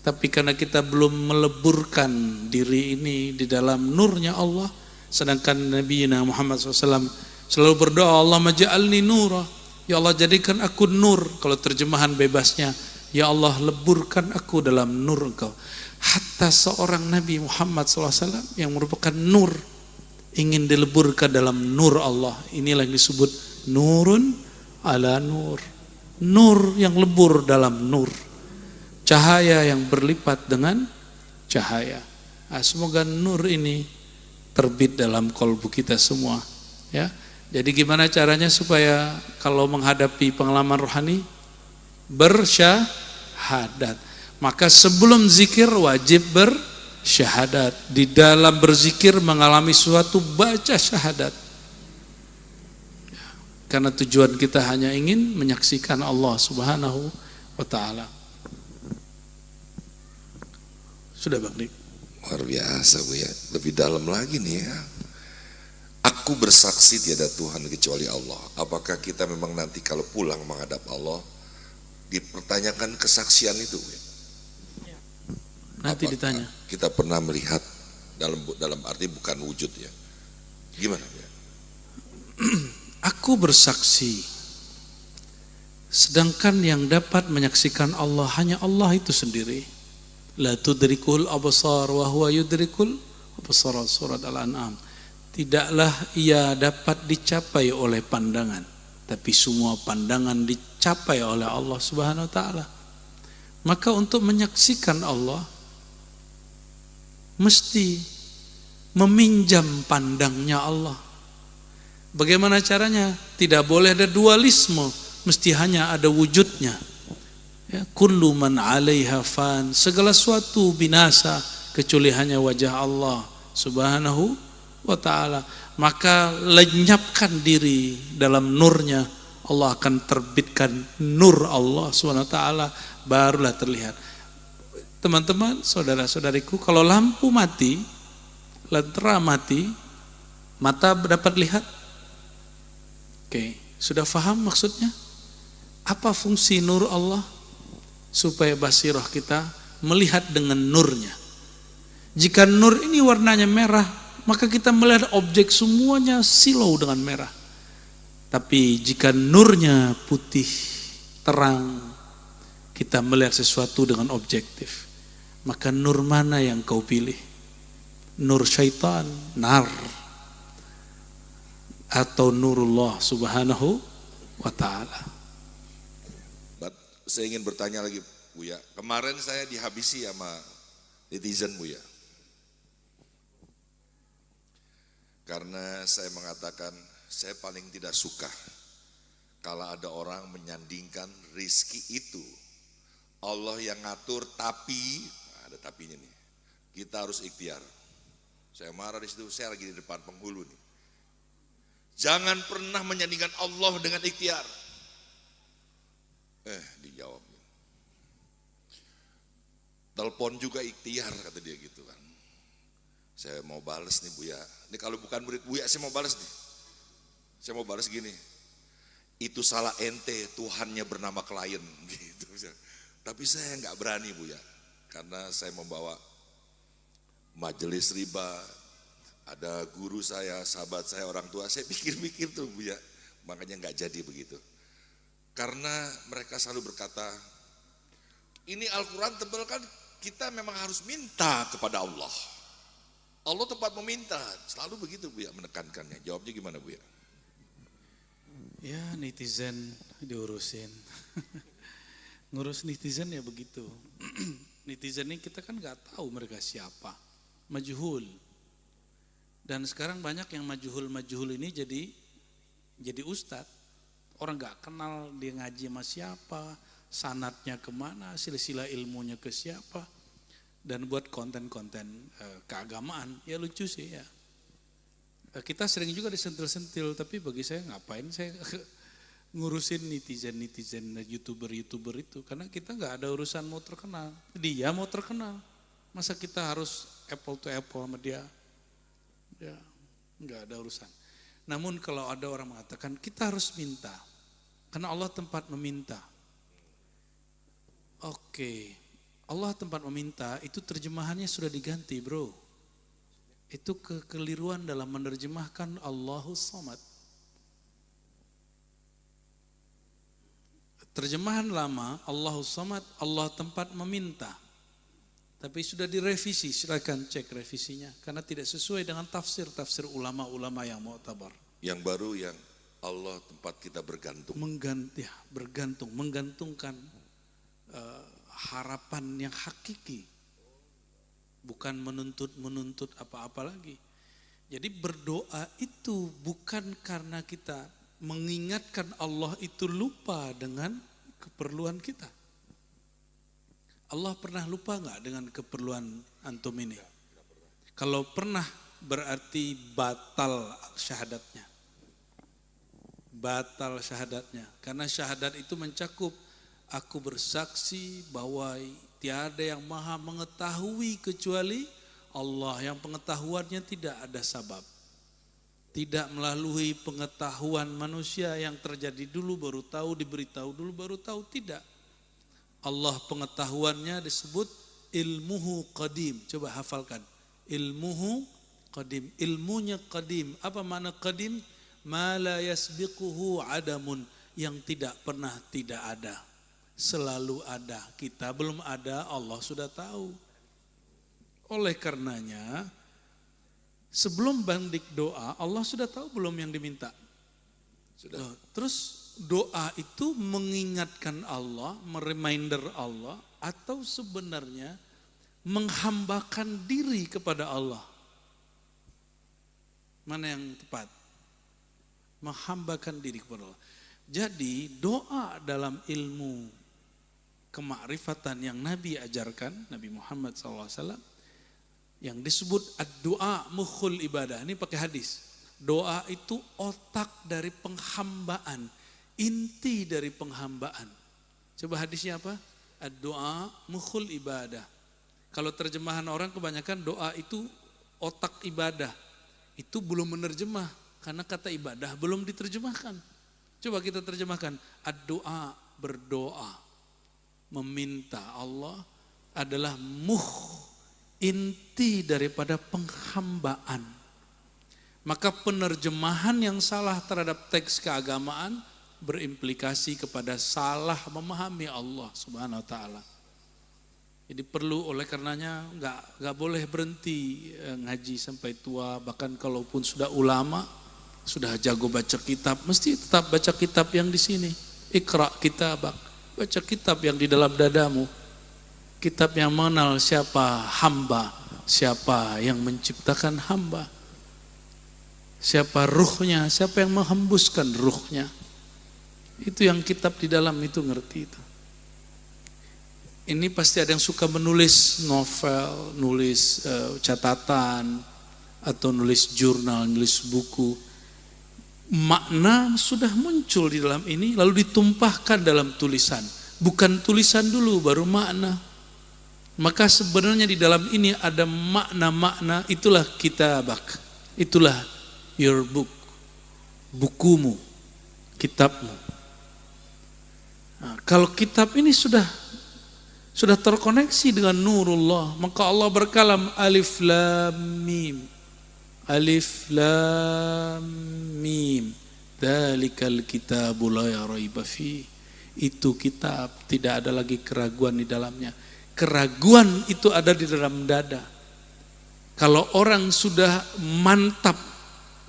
Tapi karena kita belum meleburkan diri ini di dalam nurnya Allah, sedangkan Nabi Muhammad SAW selalu berdoa, Allah maj'alni nura, ya Allah jadikan aku nur. Kalau terjemahan bebasnya, ya Allah leburkan aku dalam nur Engkau. Hatta seorang Nabi Muhammad SAW yang merupakan nur, ingin dileburkan dalam nur Allah. Inilah yang disebut nurun ala nur. Nur yang lebur dalam nur. Cahaya yang berlipat dengan cahaya. Nah, semoga nur ini terbit dalam kolbu kita semua. Ya. Jadi gimana caranya supaya kalau menghadapi pengalaman rohani bersyahadat? Maka sebelum zikir wajib bersyahadat. Di dalam berzikir mengalami suatu baca syahadat. Karena tujuan kita hanya ingin menyaksikan Allah Subhanahu wa ta'ala. Sudah Bang Dik? Luar biasa Buya, lebih dalam lagi nih ya. Aku bersaksi tiada Tuhan kecuali Allah. Apakah kita memang nanti kalau pulang menghadap Allah dipertanyakan kesaksian itu Buya? Nanti apakah ditanya. Kita pernah melihat dalam arti bukan wujud ya. Gimana Buya? Aku bersaksi, sedangkan yang dapat menyaksikan Allah hanya Allah itu sendiri. La tudrikul absar wa huwa yudrikul absar, surat Al-An'am. Tidaklah ia dapat dicapai oleh pandangan, tapi semua pandangan dicapai oleh Allah Subhanahu wa ta'ala. Maka untuk menyaksikan Allah mesti meminjam pandangnya Allah. Bagaimana caranya? Tidak boleh ada dualisme, mesti hanya ada wujudnya. Ya, kullu man 'alaiha fan, segala sesuatu binasa kecuali hanya wajah Allah Subhanahu wa ta'ala. Maka lenyapkan diri dalam nurnya, Allah akan terbitkan nur Allah Subhanahu wa ta'ala, barulah terlihat. Teman-teman, saudara-saudariku, kalau lampu mati, lentera mati, mata dapat lihat? Oke, sudah paham maksudnya? Apa fungsi nur Allah? Supaya basirah kita melihat dengan nurnya. Jika nur ini warnanya merah, maka kita melihat objek semuanya silau dengan merah. Tapi jika nurnya putih, terang, kita melihat sesuatu dengan objektif. Maka nur mana yang kau pilih? Nur syaitan, nar, atau nurullah Subhanahu wa ta'ala? Saya ingin bertanya lagi Buya. Kemarin saya dihabisi sama netizen Buya. Karena saya mengatakan saya paling tidak suka kalau ada orang menyandingkan rizki itu Allah yang ngatur, tapi ada tapinya nih, kita harus ikhtiar. Saya marah di situ, saya lagi di depan penghulu nih. Jangan pernah menyandingkan Allah dengan ikhtiar. Dijawab. Telepon juga ikhtiar kata dia gitu kan. Saya mau balas nih Buya. Ini kalau bukan murid Buya saya mau balas nih. Saya mau balas gini. Itu salah ente, Tuhannya bernama klien gitu. Tapi saya nggak berani Buya. Karena saya membawa majelis riba, ada guru saya, sahabat saya, orang tua, saya pikir-pikir tuh Buya. Makanya nggak jadi begitu. Karena mereka selalu berkata, ini Al-Quran tebal kan, kita memang harus minta kepada Allah. Allah tempat meminta, selalu begitu Buya menekankannya. Jawabnya gimana Buya? Ya netizen diurusin. Ngurus netizen ya begitu. Netizen ini kita kan nggak tahu mereka siapa, majhul. Dan sekarang banyak yang majhul ini jadi ustadz. Orang gak kenal dia ngaji sama siapa, sanatnya kemana, silsilah ilmunya ke siapa. dan buat konten-konten keagamaan, ya lucu sih ya. Kita sering juga disentil-sentil, tapi bagi saya ngapain saya ngurusin netizen, YouTuber itu, karena kita nggak ada urusan mau terkenal, dia mau terkenal, masa kita harus apple to apple sama dia, ya nggak ada urusan. Namun kalau ada orang mengatakan kita harus minta, karena Allah tempat meminta. Oke, Allah tempat meminta itu terjemahannya sudah diganti bro. Itu kekeliruan dalam menerjemahkan Allahus Samad. Terjemahan lama Allahus Samad, Allah tempat meminta. Tapi sudah direvisi, silakan cek revisinya. Karena tidak sesuai dengan tafsir ulama-ulama yang mu'tabar. Yang baru yang Allah tempat kita bergantung. Menggantungkan harapan yang hakiki, bukan menuntut apa-apa lagi. Jadi berdoa itu bukan karena kita mengingatkan Allah itu lupa dengan keperluan kita. Allah pernah lupa nggak dengan keperluan antum ini? Kalau pernah berarti batal syahadatnya. Batal syahadatnya, karena syahadat itu mencakup aku bersaksi bahwa tiada yang maha mengetahui kecuali Allah, yang pengetahuannya tidak ada sabab. Tidak melalui pengetahuan manusia yang terjadi dulu baru tahu, diberitahu dulu baru tahu, tidak. Allah pengetahuannya disebut ilmuhu qadim. Coba hafalkan. Ilmuhu qadim. Ilmunya qadim. Apa makna qadim? Ma la yasbiquhu adamun, yang tidak pernah tidak ada, selalu ada. Kita belum ada, Allah sudah tahu. Oleh karenanya sebelum bandik doa, Allah sudah tahu belum yang diminta? Sudah. Terus doa itu mengingatkan Allah, mereminder Allah, atau sebenarnya menghambakan diri kepada Allah? Mana yang tepat? Menghambakan diri kepada Allah. Jadi doa dalam ilmu kemakrifatan yang Nabi ajarkan, Nabi Muhammad SAW, yang disebut ad-doa mukhul ibadah. Ini pakai hadis. Doa itu otak dari penghambaan, inti dari penghambaan. Coba hadisnya apa? Ad-doa mukhul ibadah. Kalau terjemahan orang kebanyakan doa itu otak ibadah. Itu belum menerjemah. Karena kata ibadah belum diterjemahkan. Coba kita terjemahkan. Ad-doa, berdoa. Meminta Allah adalah inti daripada penghambaan. Maka penerjemahan yang salah terhadap teks keagamaan berimplikasi kepada salah memahami Allah Subhanahu wa taala. Jadi perlu, oleh karenanya enggak boleh berhenti ngaji sampai tua, bahkan kalaupun sudah ulama, sudah jago baca kitab, mesti tetap baca kitab yang di sini. Iqra kitabak, baca kitab yang di dalam dadamu. Kitab yang mengenal siapa hamba, siapa yang menciptakan hamba, siapa ruhnya, siapa yang menghembuskan ruhnya. Itu yang kitab di dalam itu ngerti itu. Ini pasti ada yang suka menulis novel, nulis catatan, atau nulis jurnal, nulis buku. Makna sudah muncul di dalam ini lalu ditumpahkan dalam tulisan. Bukan tulisan dulu baru makna. Maka sebenarnya di dalam ini ada makna-makna, itulah kitabak. Itulah your book. Bukumu, kitabmu. Nah, kalau kitab ini sudah terkoneksi dengan nurullah, maka Allah berkalam alif lam mim. Alif lam mim. Dzalikal kitabu la raiba fi. Itu kitab, tidak ada lagi keraguan di dalamnya. Keraguan itu ada di dalam dada. Kalau orang sudah mantap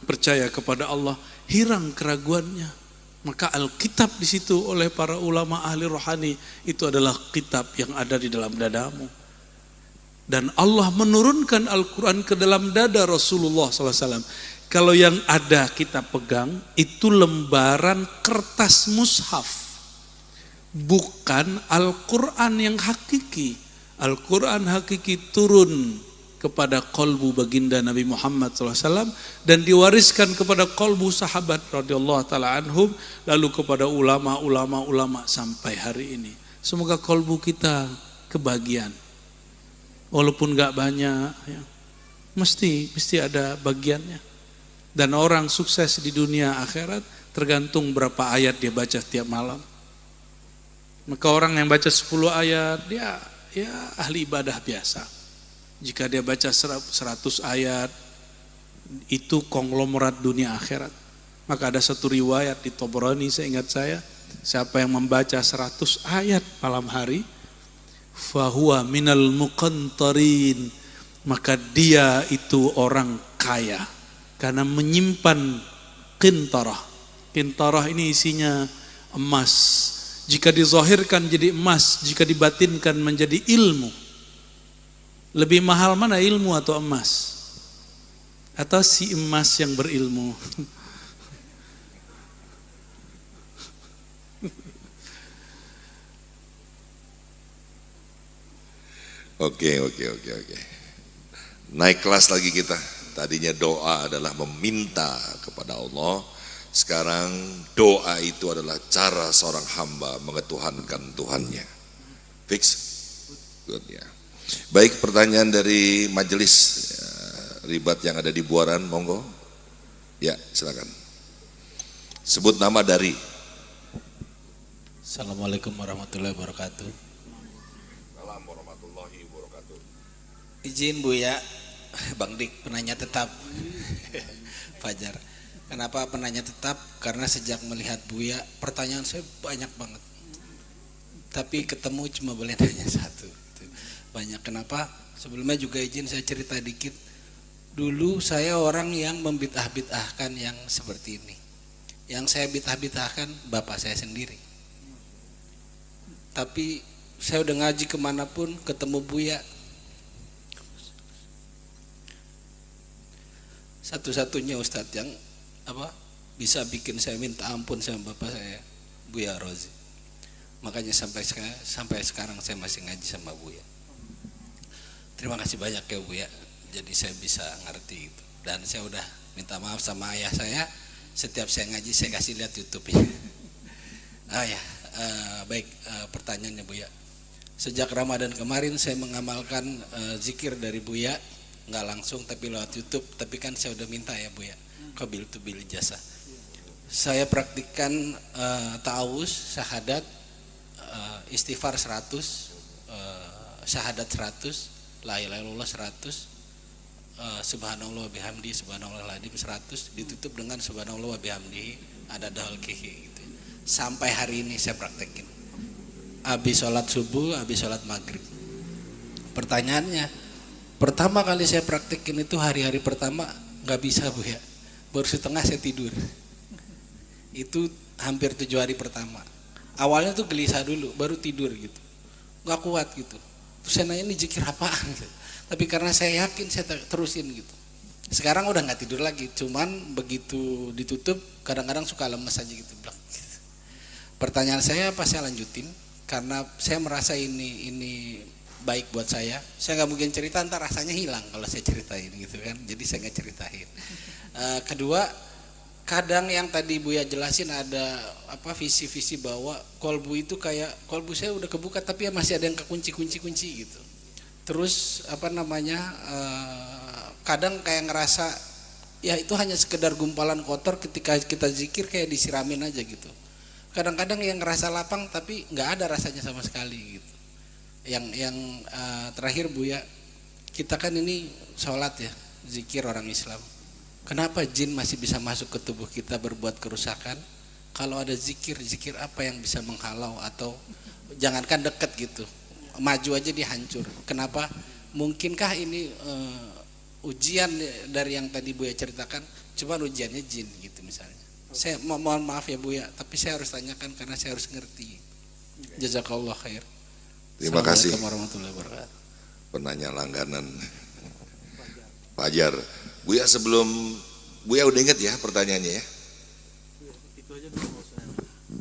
percaya kepada Allah, hilang keraguannya. Maka Alkitab di situ oleh para ulama ahli rohani itu adalah kitab yang ada di dalam dadamu. Dan Allah menurunkan Al-Quran ke dalam dada Rasulullah SAW. Kalau yang ada kita pegang itu lembaran kertas mushaf, bukan Al-Quran yang hakiki. Al-Quran hakiki turun kepada kolbu baginda Nabi Muhammad SAW dan diwariskan kepada kolbu sahabat radhiyallahu taala anhum, lalu kepada ulama sampai hari ini. Semoga kolbu kita kebagian, walaupun gak banyak ya. Mesti ada bagiannya. Dan orang sukses di dunia akhirat tergantung berapa ayat dia baca tiap malam. Maka orang yang baca 10 ayat dia ya ahli ibadah biasa. Jika dia baca 100 ayat itu konglomerat dunia akhirat. Maka ada satu riwayat di Tabrani, seingat saya, siapa yang membaca 100 ayat malam hari fahuwa minal muqantarin, maka dia itu orang kaya karena menyimpan qintarah. Qintarah ini isinya emas. Jika dizahirkan jadi emas, jika dibatinkan menjadi ilmu. Lebih mahal mana, ilmu atau emas? Atau si emas yang berilmu? Oke. Naik kelas lagi kita. Tadinya doa adalah meminta kepada Allah. Sekarang doa itu adalah cara seorang hamba mengetuhankan Tuhannya. Fix? Good ya. Baik, pertanyaan dari majelis ribat yang ada di Buaran, monggo. Ya, silakan. Sebut nama dari. Assalamualaikum warahmatullahi wabarakatuh. Assalamualaikum warahmatullahi wabarakatuh. Izin Buya, Bang Dik, penanya tetap. Fajar. Kenapa penanya tetap? Karena sejak melihat Buya, pertanyaan saya banyak banget. Tapi ketemu cuma boleh nanya satu. Banyak. Kenapa? Sebelumnya juga izin saya cerita dikit. Dulu saya orang yang membid'ah-bid'ahkan yang seperti ini. Yang saya bid'ah-bid'ahkan bapak saya sendiri. Tapi saya udah ngaji kemanapun ketemu Buya, satu-satunya ustadz yang bisa bikin saya minta ampun sama bapak saya, Buya Rozi. Makanya sampai sekarang saya masih ngaji sama Buya. Terima kasih banyak ya Buya. Jadi saya bisa ngerti itu. Dan saya udah minta maaf sama ayah saya. Setiap saya ngaji saya kasih lihat YouTube-nya. Baik, pertanyaannya Buya. Sejak Ramadan kemarin saya mengamalkan zikir dari Buya, nggak langsung tapi lewat YouTube. Tapi kan saya udah minta ya Buya, qabil tu bil jasa. Saya praktikkan ta'awuz, syahadat, istighfar 100, syahadat 100, la ilaha illallah 100, subhanallah bihamdi, subhanallah ladhim 100, ditutup dengan subhanallah bihamdi ada dahul kihi gitu. Sampai hari ini saya praktekin. Habis sholat subuh, habis sholat maghrib. Pertanyaannya, pertama kali saya praktekin itu hari-hari pertama nggak bisa Buya. Baru setengah saya tidur. Itu hampir 7 hari pertama. Awalnya tuh gelisah dulu, baru tidur gitu. Nggak kuat gitu. Terus saya nanya ini zikir apaan gitu. Tapi karena saya yakin saya terusin gitu. Sekarang udah nggak tidur lagi. Cuman begitu ditutup kadang-kadang suka lemes aja gitu. Pertanyaan saya apa saya lanjutin? Karena saya merasa ini baik buat saya nggak mungkin cerita, ntar rasanya hilang kalau saya ceritain gitu kan, jadi saya nggak ceritain. Kedua, kadang yang tadi Buya jelasin ada visi-visi bahwa kolbu itu kayak kolbu saya udah kebuka tapi ya masih ada yang kekunci gitu. Terus kadang kayak ngerasa ya itu hanya sekedar gumpalan kotor, ketika kita zikir kayak disiramin aja gitu. Kadang-kadang yang ngerasa lapang tapi nggak ada rasanya sama sekali gitu. Yang terakhir Buya, kita kan ini sholat ya, zikir orang Islam. Kenapa jin masih bisa masuk ke tubuh kita berbuat kerusakan? Kalau ada zikir apa yang bisa menghalau atau jangankan deket gitu, maju aja dihancur. Kenapa? Mungkinkah ini ujian dari yang tadi Buya ceritakan? Cuman ujiannya jin gitu misalnya. Saya mohon maaf ya Buya, tapi saya harus tanyakan karena saya harus ngerti. Jazakallah khair. Terima kasih. Assalamualaikum warahmatullahi wabarakatuh. Penanya langganan Fajar. Buya, sebelum Buya udah inget ya pertanyaannya ya? Itu aja dulu.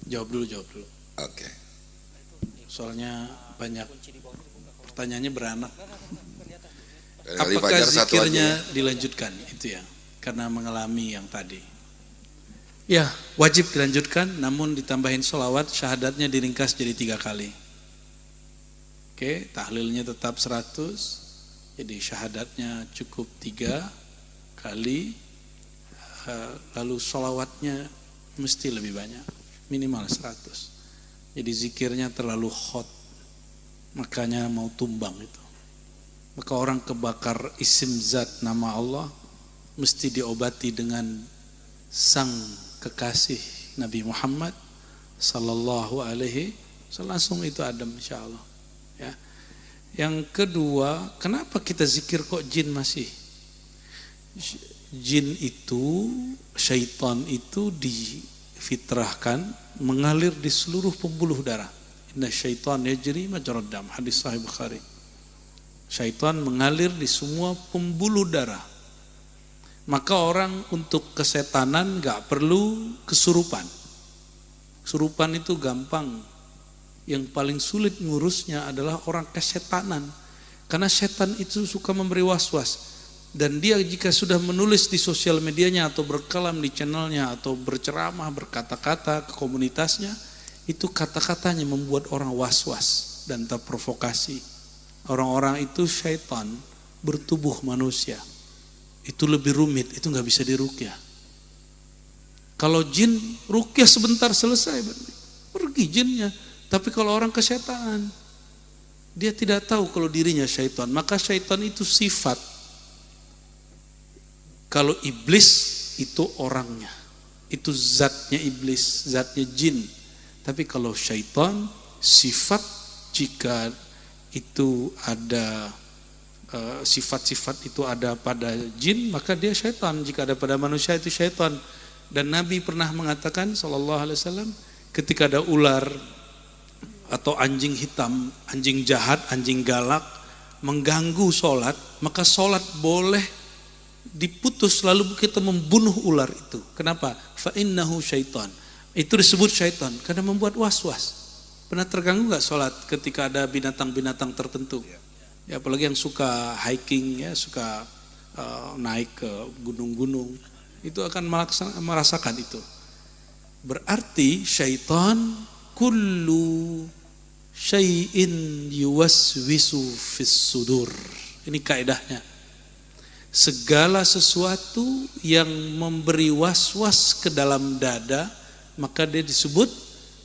Jawab dulu. Oke. Soalnya banyak. Pertanyaannya beranak. Kali Apakah Fajar satu zikirnya aja. dilanjutkan? Itu ya, karena mengalami yang tadi. Ya, wajib dilanjutkan, namun ditambahin sholawat, syahadatnya diringkas jadi 3 kali. Oke, tahlilnya tetap 100, jadi syahadatnya cukup 3 kali, lalu sholawatnya mesti lebih banyak, minimal 100. Jadi zikirnya terlalu hot, makanya mau tumbang itu. Maka orang kebakar isim zat nama Allah mesti diobati dengan sang kekasih Nabi Muhammad sallallahu alaihi wasallam, langsung itu adem insyaallah. Ya. Yang kedua, kenapa kita zikir kok jin masih? Jin itu, syaitan itu difitrahkan mengalir di seluruh pembuluh darah. Inna syaitan yajri majrad dam, hadis sahih Bukhari. Syaitan mengalir di semua pembuluh darah. Maka orang untuk kesetanan gak perlu kesurupan. Kesurupan itu gampang. Yang paling sulit ngurusnya adalah orang kesetanan. Karena setan itu suka memberi was-was. Dan dia jika sudah menulis di sosial medianya atau berkalam di channelnya atau berceramah, berkata-kata ke komunitasnya, itu kata-katanya membuat orang was-was dan terprovokasi. Orang-orang itu syaitan bertubuh manusia. Itu lebih rumit, itu nggak bisa diruqyah. Kalau jin, ruqyah sebentar selesai, pergi jinnya. Tapi kalau orang kesetanan, dia tidak tahu kalau dirinya syaitan. Maka syaitan itu sifat. Kalau iblis itu orangnya, itu zatnya iblis, zatnya jin. Tapi kalau syaitan, sifat jika itu ada sifat-sifat itu ada pada jin, maka dia syaitan. Jika ada pada manusia itu syaitan. Dan Nabi pernah mengatakan sallallahu alaihi wasallam, ketika ada ular atau anjing hitam, anjing jahat, anjing galak mengganggu sholat, maka sholat boleh diputus lalu kita membunuh ular itu. Kenapa? Fa innahu syaitan. Itu disebut syaitan karena membuat was-was. Pernah terganggu nggak sholat ketika ada binatang-binatang tertentu? Ya, apalagi yang suka hiking, ya, suka naik ke gunung-gunung, itu akan merasakan itu. Berarti syaitan kullu syai'in yuwaswisu fis sudur. Ini kaidahnya. Segala sesuatu yang memberi was-was ke dalam dada, maka dia disebut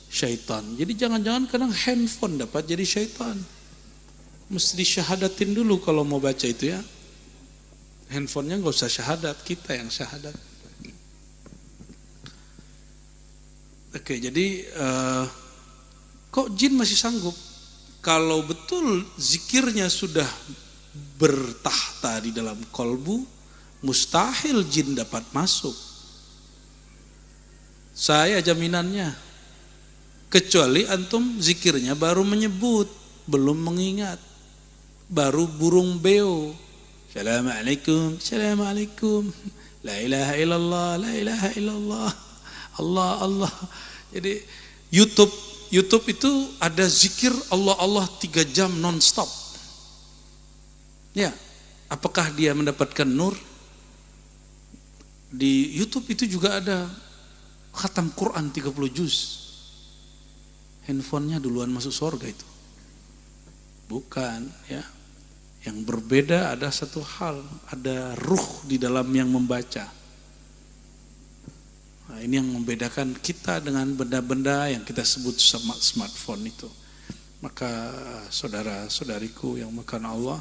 syaitan. Jadi jangan-jangan kadang handphone dapat jadi syaitan. Mesti disyahadatin dulu kalau mau baca itu ya. Handphonenya nggak usah syahadat, kita yang syahadat. Oke, jadi kok jin masih sanggup? Kalau betul zikirnya sudah bertahta di dalam kolbu, mustahil jin dapat masuk. Saya jaminannya. Kecuali antum zikirnya baru menyebut, belum mengingat. Baru burung beo. Assalamualaikum, assalamualaikum. La ilaha illallah, la ilaha illallah. Allah, Allah. Jadi YouTube itu ada zikir Allah Allah 3 jam non-stop. Ya, apakah dia mendapatkan nur? Di YouTube itu juga ada khatam Quran 30 juz. Handphonenya duluan masuk surga itu. Bukan, ya. Yang berbeda ada satu hal, ada ruh di dalam yang membaca. Nah, ini yang membedakan kita dengan benda-benda yang kita sebut smartphone itu. Maka saudara-saudariku yang makan Allah,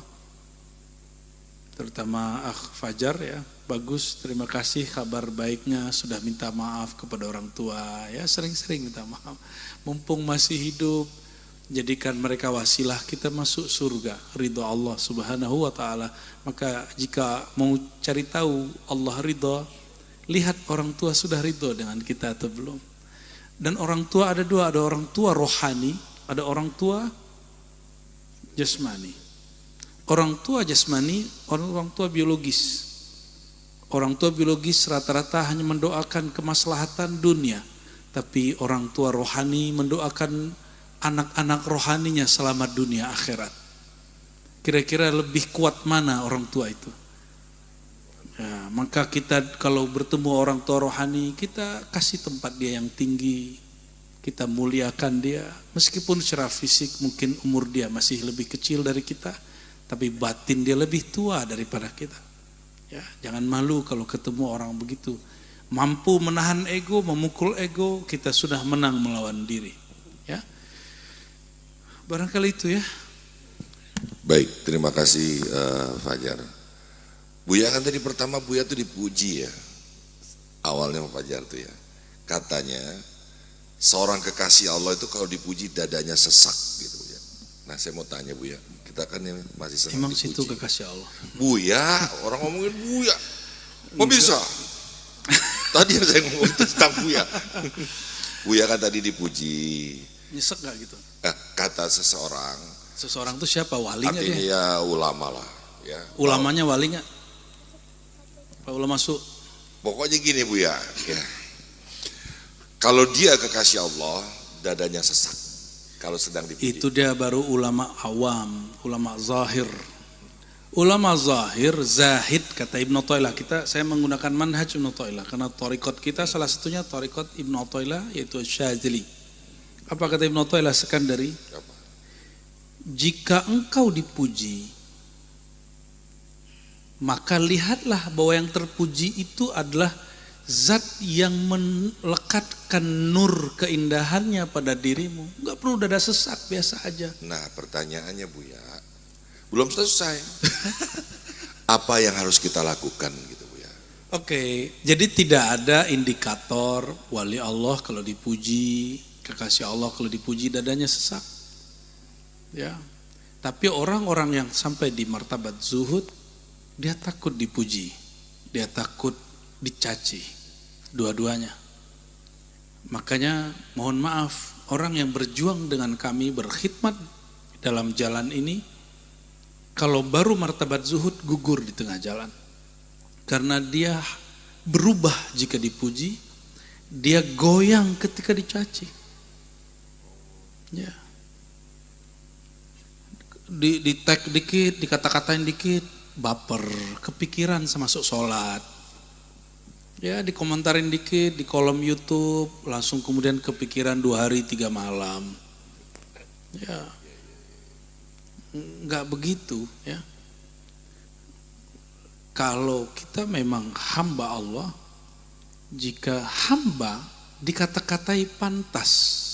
terutama Akh Fajar ya, bagus, terima kasih kabar baiknya, sudah minta maaf kepada orang tua, ya sering-sering minta maaf. Mumpung masih hidup, jadikan mereka wasilah kita masuk surga, ridha Allah subhanahu wa ta'ala. Maka jika mau cari tahu Allah ridha, lihat orang tua sudah ridha dengan kita atau belum. Dan orang tua ada dua, ada orang tua rohani, ada orang tua jasmani. Orang tua jasmani, orang tua biologis. Orang tua biologis rata-rata hanya mendoakan kemaslahatan dunia. Tapi orang tua rohani mendoakan anak-anak rohaninya selamat dunia akhirat. Kira-kira lebih kuat mana orang tua itu? Ya, maka kita kalau bertemu orang tua rohani, kita kasih tempat dia yang tinggi, kita muliakan dia, meskipun secara fisik mungkin umur dia masih lebih kecil dari kita, tapi batin dia lebih tua daripada kita. Ya, jangan malu kalau ketemu orang begitu. Mampu menahan ego, memukul ego, kita sudah menang melawan diri. Ya, barangkali itu ya. Baik, terima kasih Fajar. Buya kan tadi pertama Buya tuh dipuji ya, awalnya sama Fajar tuh ya. Katanya seorang kekasih Allah itu kalau dipuji dadanya sesak gitu ya. Nah saya mau tanya Buya, kita kan yang masih senang Emang dipuji. situ kekasih Allah. Buya, orang ngomongin Buya, kok bisa? Tadi yang saya ngomong itu tentang Buya. Buya kan tadi dipuji. Nyesek gak gitu? Kata seseorang Seseorang itu siapa? Wali nggak artinya dia? ya ulama lah ya. Ulamanya wali nggak? Pak ulama masuk. Pokoknya gini Buya ya. Kalau dia kekasih Allah, dadanya sesak kalau sedang dipuji. Itu dia baru ulama awam, ulama zahir. Ulama zahir, zahid kata Ibnu Athaillah. Saya menggunakan manhaj Ibnu Athaillah karena thariqat kita salah satunya thariqat Ibnu Athaillah yaitu Syadzili. Apa kata Ibnu Athaillah Sekandari? Jika engkau dipuji, maka lihatlah bahwa yang terpuji itu adalah zat yang melekatkan nur keindahannya pada dirimu. Enggak perlu dada sesak, biasa aja. Nah pertanyaannya Buya, belum selesai. Apa yang harus kita lakukan gitu Buya? Oke, jadi tidak ada indikator wali Allah kalau dipuji, kekasih Allah kalau dipuji dadanya sesak. Ya. Tapi orang-orang yang sampai di martabat zuhud, dia takut dipuji, dia takut dicaci, dua-duanya. Makanya mohon maaf, orang yang berjuang dengan kami berkhidmat dalam jalan ini, kalau baru martabat zuhud gugur di tengah jalan. Karena dia berubah jika dipuji, dia goyang ketika dicaci. Ya. Di tag dikit, dikata-katain dikit, baper, kepikiran masuk sholat. Ya, dikomentarin dikit di kolom YouTube, langsung kemudian kepikiran 2 hari 3 malam. Ya, nggak begitu ya. Kalau kita memang hamba Allah, jika hamba dikata-katai pantas.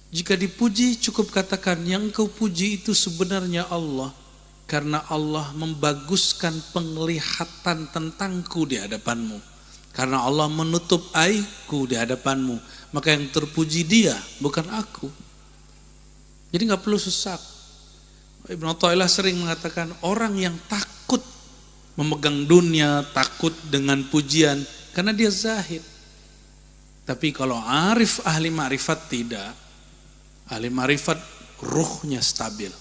Jika dipuji cukup katakan yang engkau puji itu sebenarnya Allah. Karena Allah membaguskan penglihatan tentangku di hadapanmu. Karena Allah menutup aibku di hadapanmu. Maka yang terpuji dia, bukan aku. Jadi gak perlu sesak. Ibnu Athaillah sering mengatakan orang yang takut memegang dunia, takut dengan pujian, karena dia zahid. Tapi kalau arif ahli ma'rifat tidak. Ahli ma'rifat ruhnya stabil.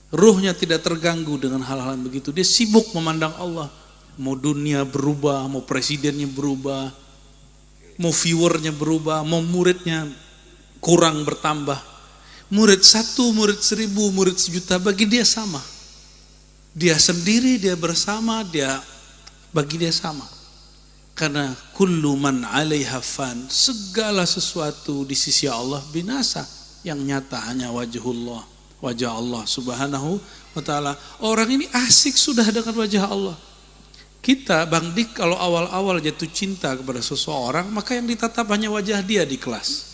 Ruhnya tidak terganggu dengan hal-hal yang begitu. Dia sibuk memandang Allah. Mau dunia berubah, mau presidennya berubah, mau viewernya berubah, mau muridnya kurang bertambah. Murid 1, murid 1000, murid 1.000.000 bagi dia sama. Dia sendiri, dia bersama, bagi dia sama. Karena kullu man 'alaiha fan, segala sesuatu di sisi Allah binasa. Yang nyata hanya wajhullah, wajah Allah subhanahu wa ta'ala. Orang ini asik sudah dengan wajah Allah. Kita Bang Dik kalau awal-awal jatuh cinta kepada seseorang, maka yang ditatap hanya wajah dia di kelas.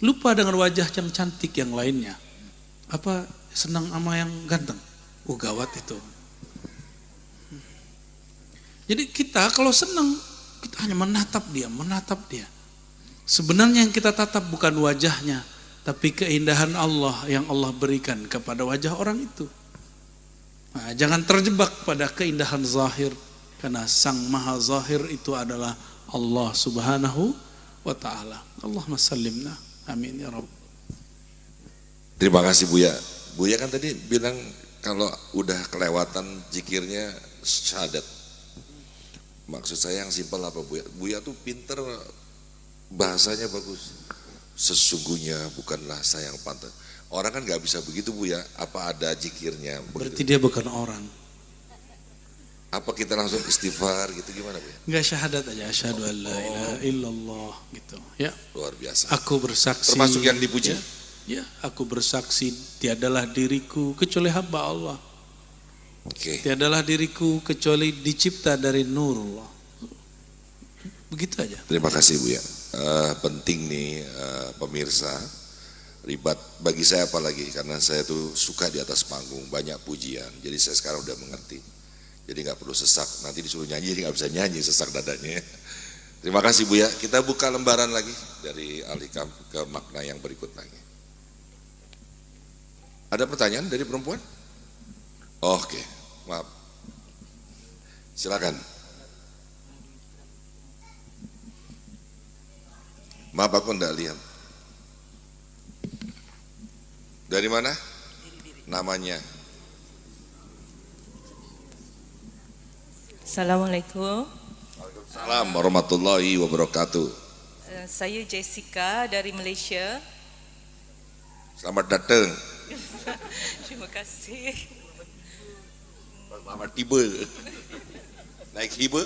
Lupa dengan wajah yang cantik yang lainnya. Apa senang sama yang ganteng? Gawat itu. Jadi kita kalau senang, kita hanya menatap dia. Sebenarnya yang kita tatap bukan wajahnya, tapi keindahan Allah yang Allah berikan kepada wajah orang itu. Nah, jangan terjebak pada keindahan zahir, karena sang maha zahir itu adalah Allah subhanahu wa ta'ala. Allahumma sallimna, amin ya Rabb. Terima kasih Buya. Buya kan tadi bilang kalau udah kelewatan zikirnya syahadat. Maksud saya yang simpel apa Buya? Buya tuh pinter, bahasanya bagus. sesungguhnya bukanlah saya yang pantas. Orang kan nggak bisa begitu Buya. Apa ada zikirnya? Berarti dia bukan orang. Apa kita langsung istighfar gitu gimana Buya? Enggak, syahadat aja, asyhadu an la ilaha illallah gitu. Ya. Luar biasa. Aku bersaksi. Termasuk yang dipuji. Ya, aku bersaksi tiadalah diriku kecuali hamba Allah. Oke. Tiadalah diriku kecuali dicipta dari nurullah. Begitu aja. Terima kasih Buya. Penting nih pemirsa, ribat bagi saya apalagi karena saya tuh suka di atas panggung, banyak pujian. Jadi saya sekarang udah mengerti. Jadi nggak perlu sesak. Nanti disuruh nyanyi nggak bisa nyanyi, sesak dadanya. Terima kasih Buya. Kita buka lembaran lagi dari Al-Hikam ke makna yang berikut lagi. Ada pertanyaan dari perempuan? Oke, maaf. Silakan. Maaf aku enggak lihat. Dari mana? Namanya? Assalamualaikum. Waalaikumsalam warahmatullahi wabarakatuh. Saya Jessica dari Malaysia. Selamat datang. Terima kasih. Selamat tiba. Naik hiba.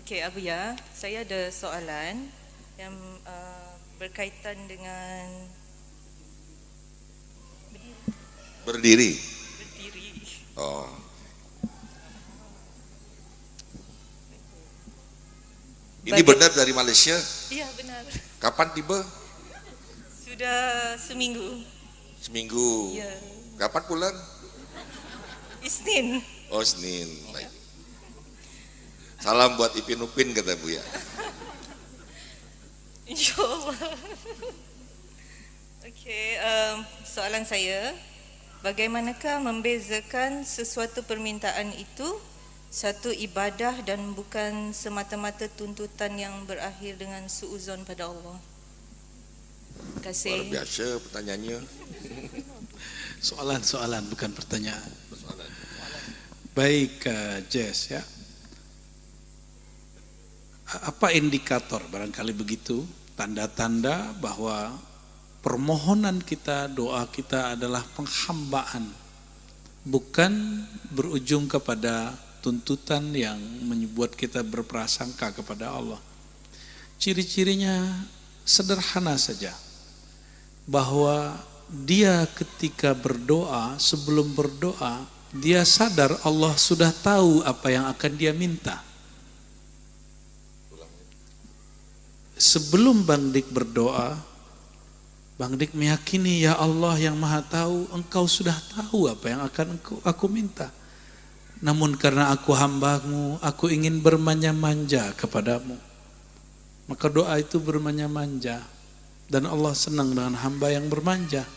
Okey, Abuya, saya ada soalan yang berkaitan dengan Berdiri. berdiri. Oh. Ini benar dari Malaysia. Iya, benar. Kapan tiba? Sudah seminggu. Seminggu. Ya. Kapan pulang? Isnin. Oh, Senin. Baik. Salam buat Ipin Upin kata Buya. InsyaAllah. Okey, soalan saya, bagaimanakah membezakan sesuatu permintaan itu satu ibadah dan bukan semata-mata tuntutan yang berakhir dengan suuzon pada Allah? Terima kasih. Luar biasa pertanyaannya. Soalan-soalan bukan pertanyaan. Baik, Jess ya. Apa indikator barangkali begitu, tanda-tanda bahwa permohonan kita, doa kita adalah penghambaan, bukan berujung kepada tuntutan yang membuat kita berprasangka kepada Allah. Ciri-cirinya sederhana saja, bahwa dia ketika berdoa, sebelum berdoa, dia sadar Allah sudah tahu apa yang akan dia minta. Sebelum Bang Dik berdoa, Bang Dik meyakini, ya Allah yang maha tahu, engkau sudah tahu apa yang akan aku minta. Namun karena aku hambamu, aku ingin bermanja-manja kepadamu. Maka doa itu bermanja-manja. Dan Allah senang dengan hamba yang bermanja.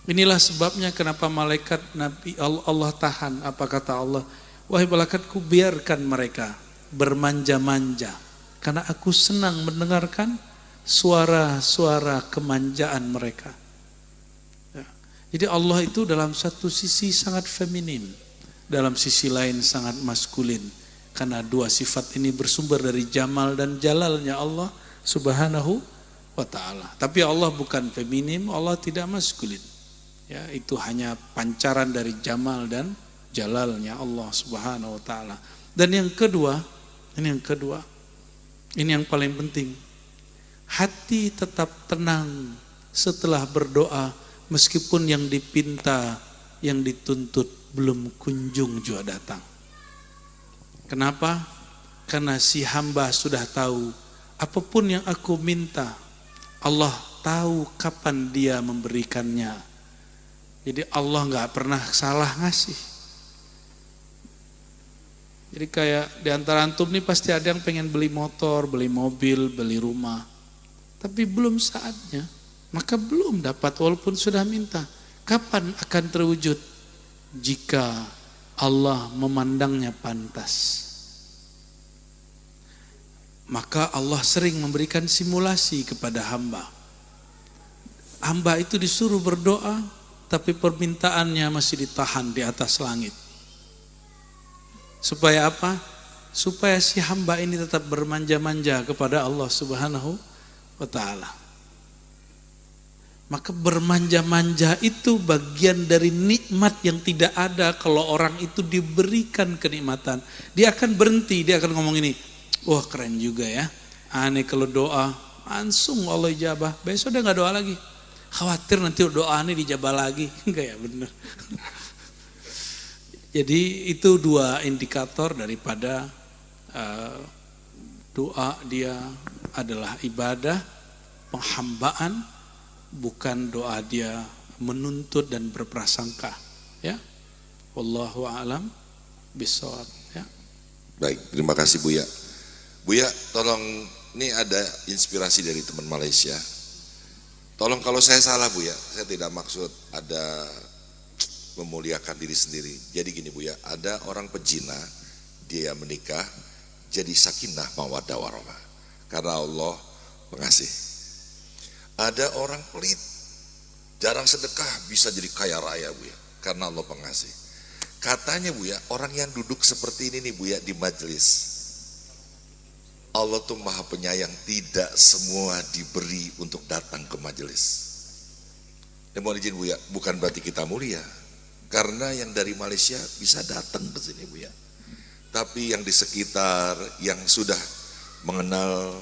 Inilah sebabnya kenapa malaikat Nabi Allah tahan. Apa kata Allah? Wahai malaikatku, biarkan mereka bermanja-manja. Karena aku senang mendengarkan suara-suara kemanjaan mereka. Ya. Jadi Allah itu dalam satu sisi sangat feminim, dalam sisi lain sangat maskulin. Karena dua sifat ini bersumber dari jamal dan jalalnya Allah subhanahu wa ta'ala. Tapi Allah bukan feminim, Allah tidak maskulin. Ya, itu hanya pancaran dari jamal dan jalalnya Allah subhanahu wa ta'ala. Dan yang kedua, ini yang paling penting. Hati tetap tenang setelah berdoa meskipun yang dipinta, yang dituntut belum kunjung juga datang. Kenapa? Karena si hamba sudah tahu apapun yang aku minta, Allah tahu kapan dia memberikannya. Jadi Allah nggak pernah salah ngasih. Jadi kayak di antara antum nih pasti ada yang pengen beli motor, beli mobil, beli rumah. Tapi belum saatnya, maka belum dapat walaupun sudah minta. Kapan akan terwujud? Jika Allah memandangnya pantas. Maka Allah sering memberikan simulasi kepada hamba. Hamba itu disuruh berdoa, tapi permintaannya masih ditahan di atas langit. Supaya apa? supaya si hamba ini tetap bermanja-manja kepada Allah Subhanahu wa ta'ala. Maka bermanja-manja itu bagian dari nikmat yang tidak ada kalau orang itu diberikan kenikmatan. Dia akan berhenti, dia akan ngomong ini, wah keren juga ya, aneh kalau doa langsung Allah ijabah, besok dia gak doa lagi. Khawatir nanti doa ini dijabah lagi. Enggak ya, benar. Jadi itu dua indikator daripada doa dia adalah ibadah, penghambaan, bukan doa dia menuntut dan berprasangka, ya. Wallahu a'lam bishawab, ya. Baik, terima kasih Buya. Buya, tolong, ini ada inspirasi dari teman Malaysia. Tolong kalau saya salah Buya, saya tidak maksud ada memuliakan diri sendiri. Jadi gini Buya, ada orang pezina, dia menikah jadi sakinah mawaddah warahmah karena Allah pengasih. Ada orang pelit, jarang sedekah, bisa jadi kaya raya Buya, karena Allah pengasih. Katanya Buya, orang yang duduk seperti ini nih Buya di majelis, Allah tuh maha penyayang, tidak semua diberi untuk datang ke majelis. Dan mohon izin Buya, bukan berarti kita mulia, karena yang dari Malaysia bisa datang ke sini Buya. Tapi yang di sekitar, yang sudah mengenal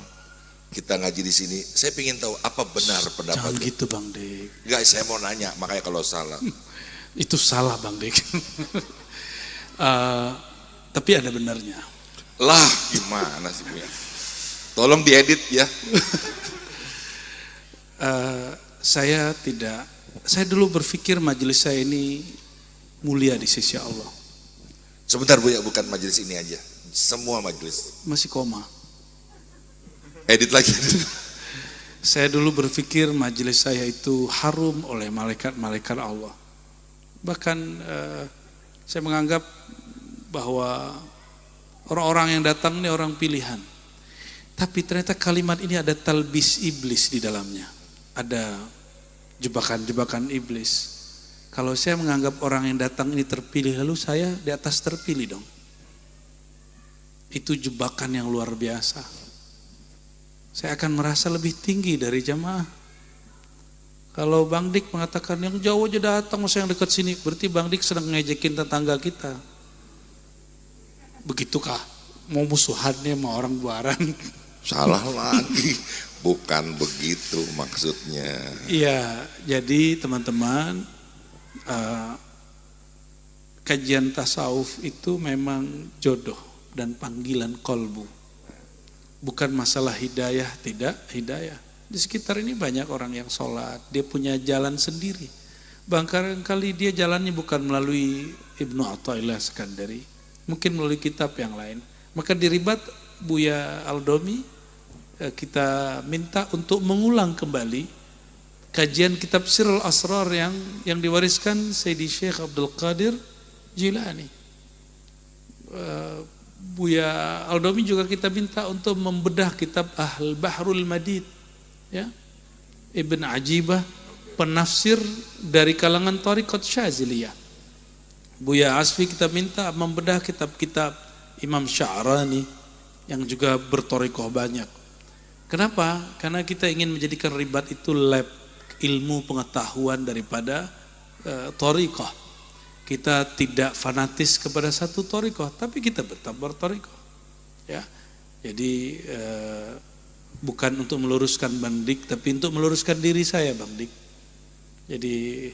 kita ngaji di sini, saya ingin tahu apa benar pendapatnya. Jangan gitu Bang Dik. Enggak, saya mau nanya, makanya kalau salah. Itu salah Bang Dik. Tapi ada benarnya. Lah, gimana sih Buya? Tolong diedit ya. Saya dulu berpikir majelis saya ini mulia di sisi Allah. Sebentar Buya, bukan majelis ini aja, semua majelis. Masih koma. Edit lagi. Saya dulu berpikir majelis saya itu harum oleh malaikat-malaikat Allah. Bahkan saya menganggap bahwa orang-orang yang datang ini orang pilihan. Tapi ternyata kalimat ini ada talbis iblis di dalamnya. Ada jebakan-jebakan iblis. Kalau saya menganggap orang yang datang ini terpilih, lalu saya di atas terpilih dong. Itu jebakan yang luar biasa. Saya akan merasa lebih tinggi dari jamaah. Kalau Bang Dik mengatakan yang jauh aja datang, masa yang dekat sini, berarti Bang Dik sedang ngejekin tetangga kita. Begitukah? Mau musuhannya sama orang Buaran? Salah lagi, bukan begitu maksudnya. Iya, jadi teman-teman, kajian tasawuf itu memang jodoh dan panggilan kolbu. Bukan masalah hidayah, tidak hidayah. Di sekitar ini banyak orang yang sholat, dia punya jalan sendiri. Bahkan kali dia jalannya bukan melalui Ibnu Athaillah Sekandari, mungkin melalui kitab yang lain. Maka di Ribat Buya Aldomi kita minta untuk mengulang kembali kajian kitab Sirrul Asrar yang diwariskan Sayyidi Syekh Abdul Qadir Jilani. Buya Aldomi juga kita minta untuk membedah kitab Ahl Bahrul Madid, ya, Ibn Ajibah, penafsir dari kalangan Thariqat Syaziliyah. Buya Asfi kita minta membedah kitab-kitab Imam Sya'rani yang juga berthariqah banyak. Kenapa? Karena kita ingin menjadikan Ribat itu lab ilmu pengetahuan daripada thariqah. Kita tidak fanatis kepada satu thariqah, tapi kita tetap berthariqah. Ya. Jadi bukan untuk meluruskan Bang Dik, tapi untuk meluruskan diri saya Bang Dik. Jadi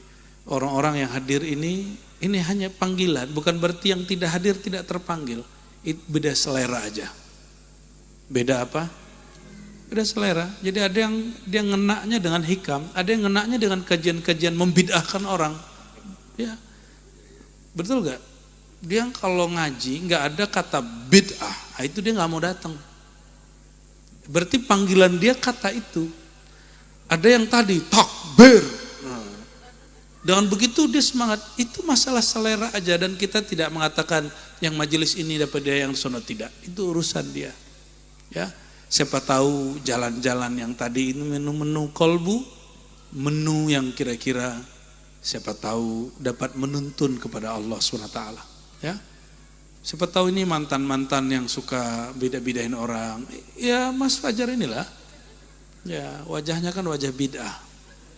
orang-orang yang hadir ini hanya panggilan, bukan berarti yang tidak hadir tidak terpanggil. Itu beda selera aja. Beda apa? Beda selera. Jadi ada yang dia ngenaknya dengan hikam, ada yang ngenaknya dengan kajian-kajian membid'ahkan orang. Ya. Betul gak? Dia kalau ngaji nggak ada kata bid'ah, itu dia nggak mau datang. Berarti panggilan dia kata itu. Ada yang tadi takbir. Dengan begitu dia semangat. Itu masalah selera aja, dan kita tidak mengatakan yang majelis ini dapat dia, yang sono tidak. Itu urusan dia. Ya, siapa tahu jalan-jalan yang tadi ini menu-menu kolbu, menu yang kira-kira siapa tahu dapat menuntun kepada Allah SWT. Ya, Siapa tahu ini mantan-mantan yang suka beda-bedain orang. Ya Mas Fajar inilah. Ya wajahnya kan wajah bid'ah.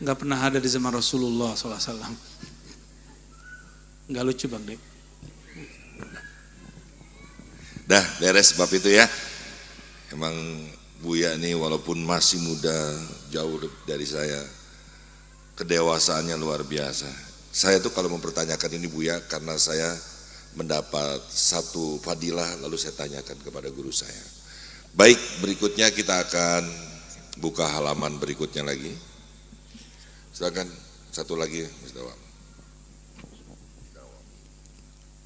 Nggak pernah ada di zaman Rasulullah SAW. Nggak lucu Bang Dek. Dah beres bab itu ya. Emang Buya nih walaupun masih muda, jauh dari saya, kedewasaannya luar biasa. Saya tuh kalau mempertanyakan ini Buya karena saya mendapat satu fadilah lalu saya tanyakan kepada guru saya. Baik, berikutnya kita akan buka halaman berikutnya lagi. Silakan satu lagi Mas Dawam.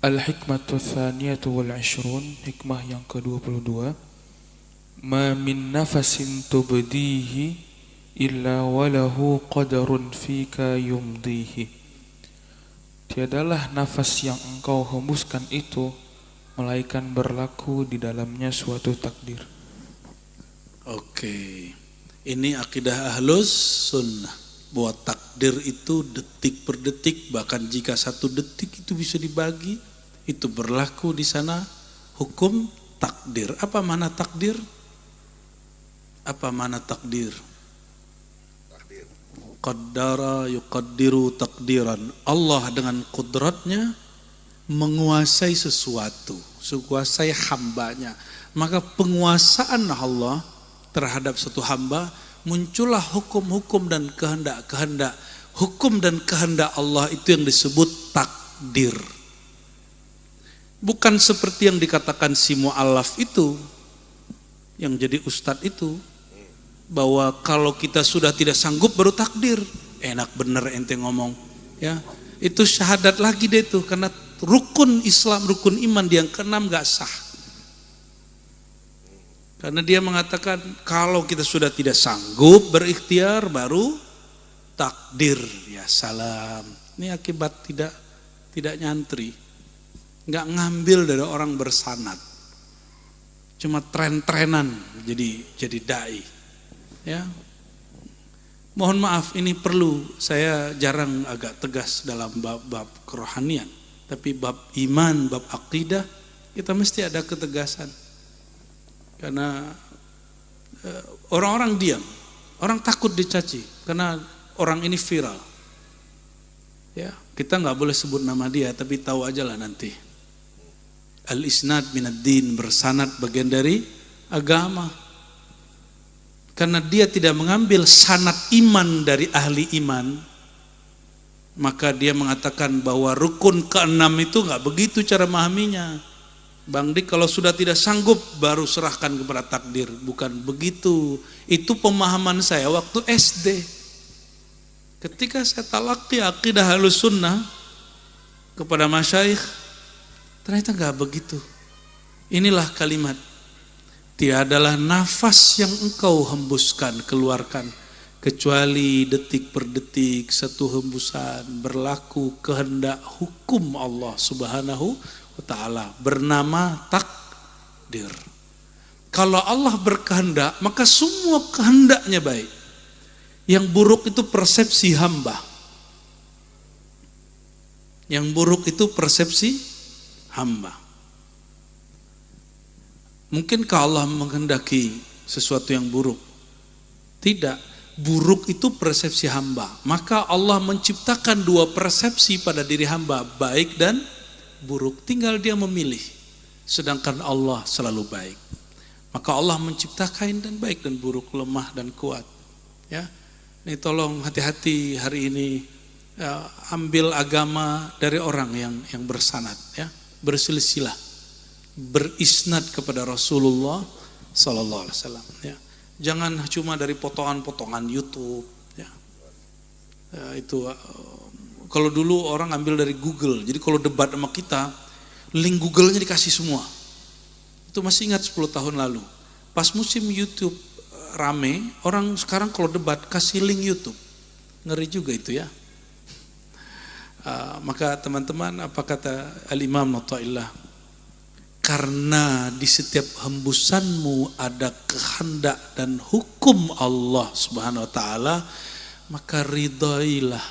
Al-hikmatu tsaniyatu wal 'ishrun, hikmah yang ke-22. Ma min nafasin tubdihi illa walahu qadarun fika yumdihi. Tiadalah nafas yang engkau hembuskan itu melainkan berlaku di dalamnya suatu takdir. Oke. Ini akidah Ahlus Sunnah bahwa takdir itu detik per detik, bahkan jika 1 detik itu bisa dibagi, itu berlaku di sana hukum takdir. Apa makna takdir? Apa makna takdir? Qaddara yuqaddiru takdiran. Allah dengan kudratnya menguasai sesuatu, menguasai hambanya. Maka penguasaan Allah terhadap satu hamba, muncullah hukum-hukum dan kehendak-kehendak. Hukum dan kehendak Allah itu yang disebut takdir. Bukan seperti yang dikatakan si mu'allaf itu, yang jadi ustadz itu, bahwa kalau kita sudah tidak sanggup baru takdir. Enak bener ente ngomong, ya. Itu syahadat lagi deh tuh, karena rukun Islam, rukun iman yang ke-6 gak sah. Karena dia mengatakan kalau kita sudah tidak sanggup berikhtiar baru takdir. Ya salam. Ini akibat tidak nyantri. Nggak ngambil dari orang bersanad. Cuma tren-trenan jadi dai. Ya. Mohon maaf, ini perlu, saya jarang agak tegas dalam bab kerohanian, tapi bab iman, bab akidah kita mesti ada ketegasan. Karena orang-orang diam, orang takut dicaci karena orang ini viral. Ya, kita nggak boleh sebut nama dia, tapi tahu aja lah nanti. Al-isnad minad din, bersanad bagian dari agama. Karena dia tidak mengambil sanad iman dari ahli iman, maka dia mengatakan bahwa rukun ke-6 itu nggak begitu cara memahaminya. Bang Dik, kalau sudah tidak sanggup baru serahkan kepada takdir. Bukan begitu. Itu pemahaman saya waktu SD. Ketika saya talaqi akidah Ahlus Sunnah kepada masyayikh, ternyata nggak begitu. Inilah kalimat. Tiadalah nafas yang engkau hembuskan, keluarkan, kecuali detik per detik, satu hembusan berlaku kehendak hukum Allah Subhanahu wa ta'ala, bernama takdir. Kalau Allah berkehendak, maka semua kehendaknya baik. Yang buruk itu persepsi hamba. Yang buruk itu persepsi hamba. Mungkinkah Allah menghendaki sesuatu yang buruk? Tidak. Buruk itu persepsi hamba. Maka Allah menciptakan 2 persepsi pada diri hamba, baik dan buruk. Tinggal dia memilih. Sedangkan Allah selalu baik. Maka Allah menciptakan dan baik dan buruk, lemah dan kuat. Ya, ini tolong hati-hati hari ini. Ambil agama dari orang yang bersanad, ya, bersilsilah, berisnad kepada Rasulullah Sallallahu Alaihi Wasallam. Ya. Jangan cuma dari potongan-potongan YouTube. Ya. Itu kalau dulu orang ambil dari Google. Jadi kalau debat sama kita, link Google-nya dikasih semua. Itu masih ingat 10 tahun lalu. Pas musim YouTube rame, orang sekarang kalau debat kasih link YouTube. Ngeri juga itu ya. Maka teman-teman, apa kata Al-Imam Atha'illah? Karena di setiap hembusanmu ada kehendak dan hukum Allah Subhanahu wa ta'ala, maka ridailah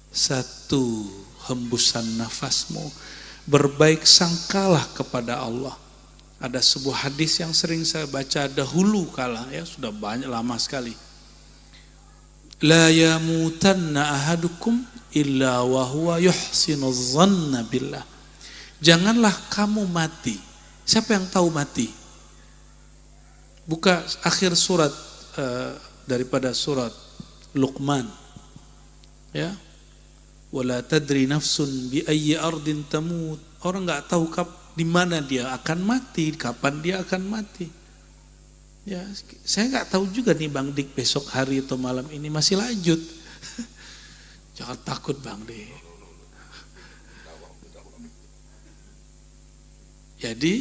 satu hembusan nafasmu berbaik sangkalah kepada Allah. Ada sebuah hadis yang sering saya baca dahulu kala, ya sudah banyak lama sekali. La yamutanna ahadukum illa wa huwa yuhsinu dhanna billah. Janganlah kamu mati. Siapa yang tahu mati? Buka akhir surat daripada surat Luqman. Ya. Wala tadri nafsun bi ayyi ardin tamut. Orang enggak tahu di mana dia akan mati, kapan dia akan mati. Ya, saya enggak tahu juga nih Bang Dik besok hari atau malam ini masih lanjut. Jangan takut Bang Dik. Jadi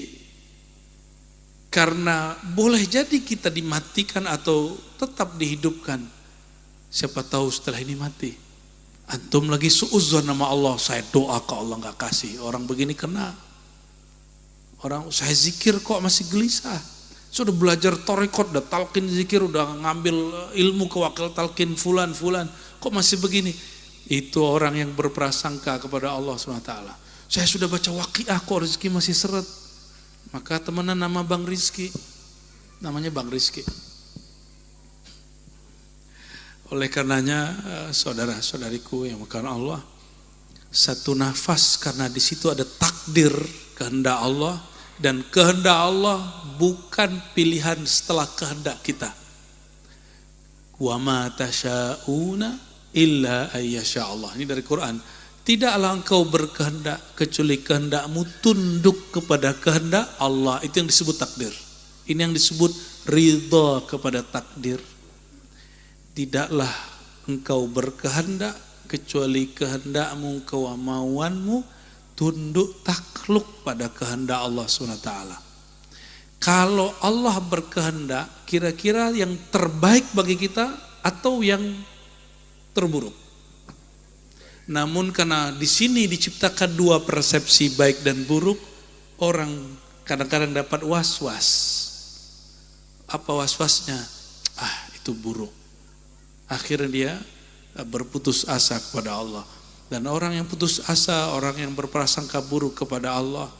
karena boleh jadi kita dimatikan atau tetap dihidupkan. Siapa tahu setelah ini mati. Antum lagi suudzon nama Allah, saya doa ke Allah nggak kasih. Orang begini kena. Orang saya zikir kok masih gelisah. Sudah belajar tarekat, udah talqin zikir, udah ngambil ilmu ke wakil talqin fulan, kok masih begini? Itu orang yang berprasangka kepada Allah SWT. Saya sudah baca waqiah kok rezeki masih seret. Maka temenan nama Bang Rizki. Namanya Bang Rizki. Oleh karenanya saudara-saudariku yang makanan Allah, satu nafas karena di situ ada takdir kehendak Allah, dan kehendak Allah bukan pilihan setelah kehendak kita. Wa ma tasya'una illa ayyasha Allah. Ini dari Quran. Tidaklah engkau berkehendak kecuali kehendakmu tunduk kepada kehendak Allah. Itu yang disebut takdir. Ini yang disebut ridha kepada takdir. Tidaklah engkau berkehendak kecuali kehendakmu, kemauanmu tunduk takluk pada kehendak Allah SWT. Kalau Allah berkehendak, kira-kira yang terbaik bagi kita atau yang terburuk? Namun karena di sini diciptakan dua persepsi baik dan buruk, orang kadang-kadang dapat was-was. Apa was-wasnya? Itu buruk. Akhirnya dia berputus asa kepada Allah. Dan orang yang putus asa, orang yang berprasangka buruk kepada Allah,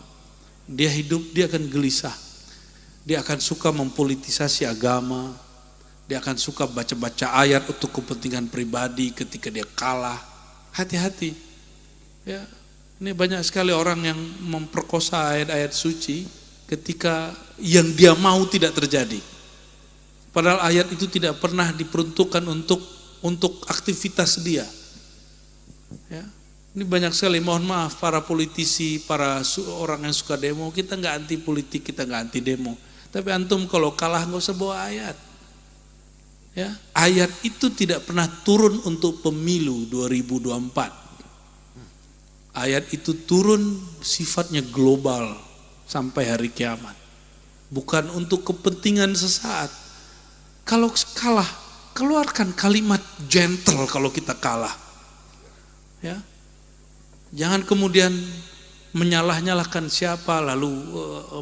dia hidup, dia akan gelisah. Dia akan suka mempolitisasi agama. Dia akan suka baca-baca ayat untuk kepentingan pribadi ketika dia kalah. Hati-hati. Ya, ini banyak sekali orang yang memperkosa ayat-ayat suci ketika yang dia mau tidak terjadi. Padahal ayat itu tidak pernah diperuntukkan untuk aktivitas dia. Ya, ini banyak sekali. Mohon maaf para politisi, para orang yang suka demo, kita nggak anti politik, kita nggak anti demo. Tapi antum kalau kalah nggak usah bawa ayat. Ya, ayat itu tidak pernah turun untuk pemilu 2024. Ayat itu turun sifatnya global sampai hari kiamat. Bukan untuk kepentingan sesaat. Kalau kalah, keluarkan kalimat gentle kalau kita kalah. Ya. Jangan kemudian menyalah-nyalahkan siapa lalu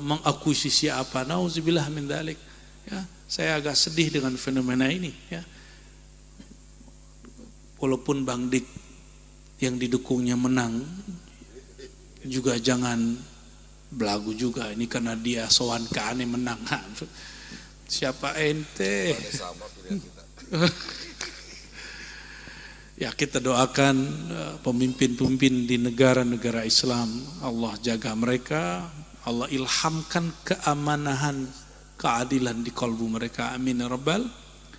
mengakuisisi apa. Nauzubillah min dzalik. Ya. Saya agak sedih dengan fenomena ini. Ya. Walaupun Bang Dik yang didukungnya menang, juga jangan belagu juga. Ini karena dia sowan ke aneh menang. Siapa ente? Ya, kita doakan pemimpin-pemimpin di negara-negara Islam, Allah jaga mereka, Allah ilhamkan keamanahan, keadilan di kalbu mereka. Amin ya rabbal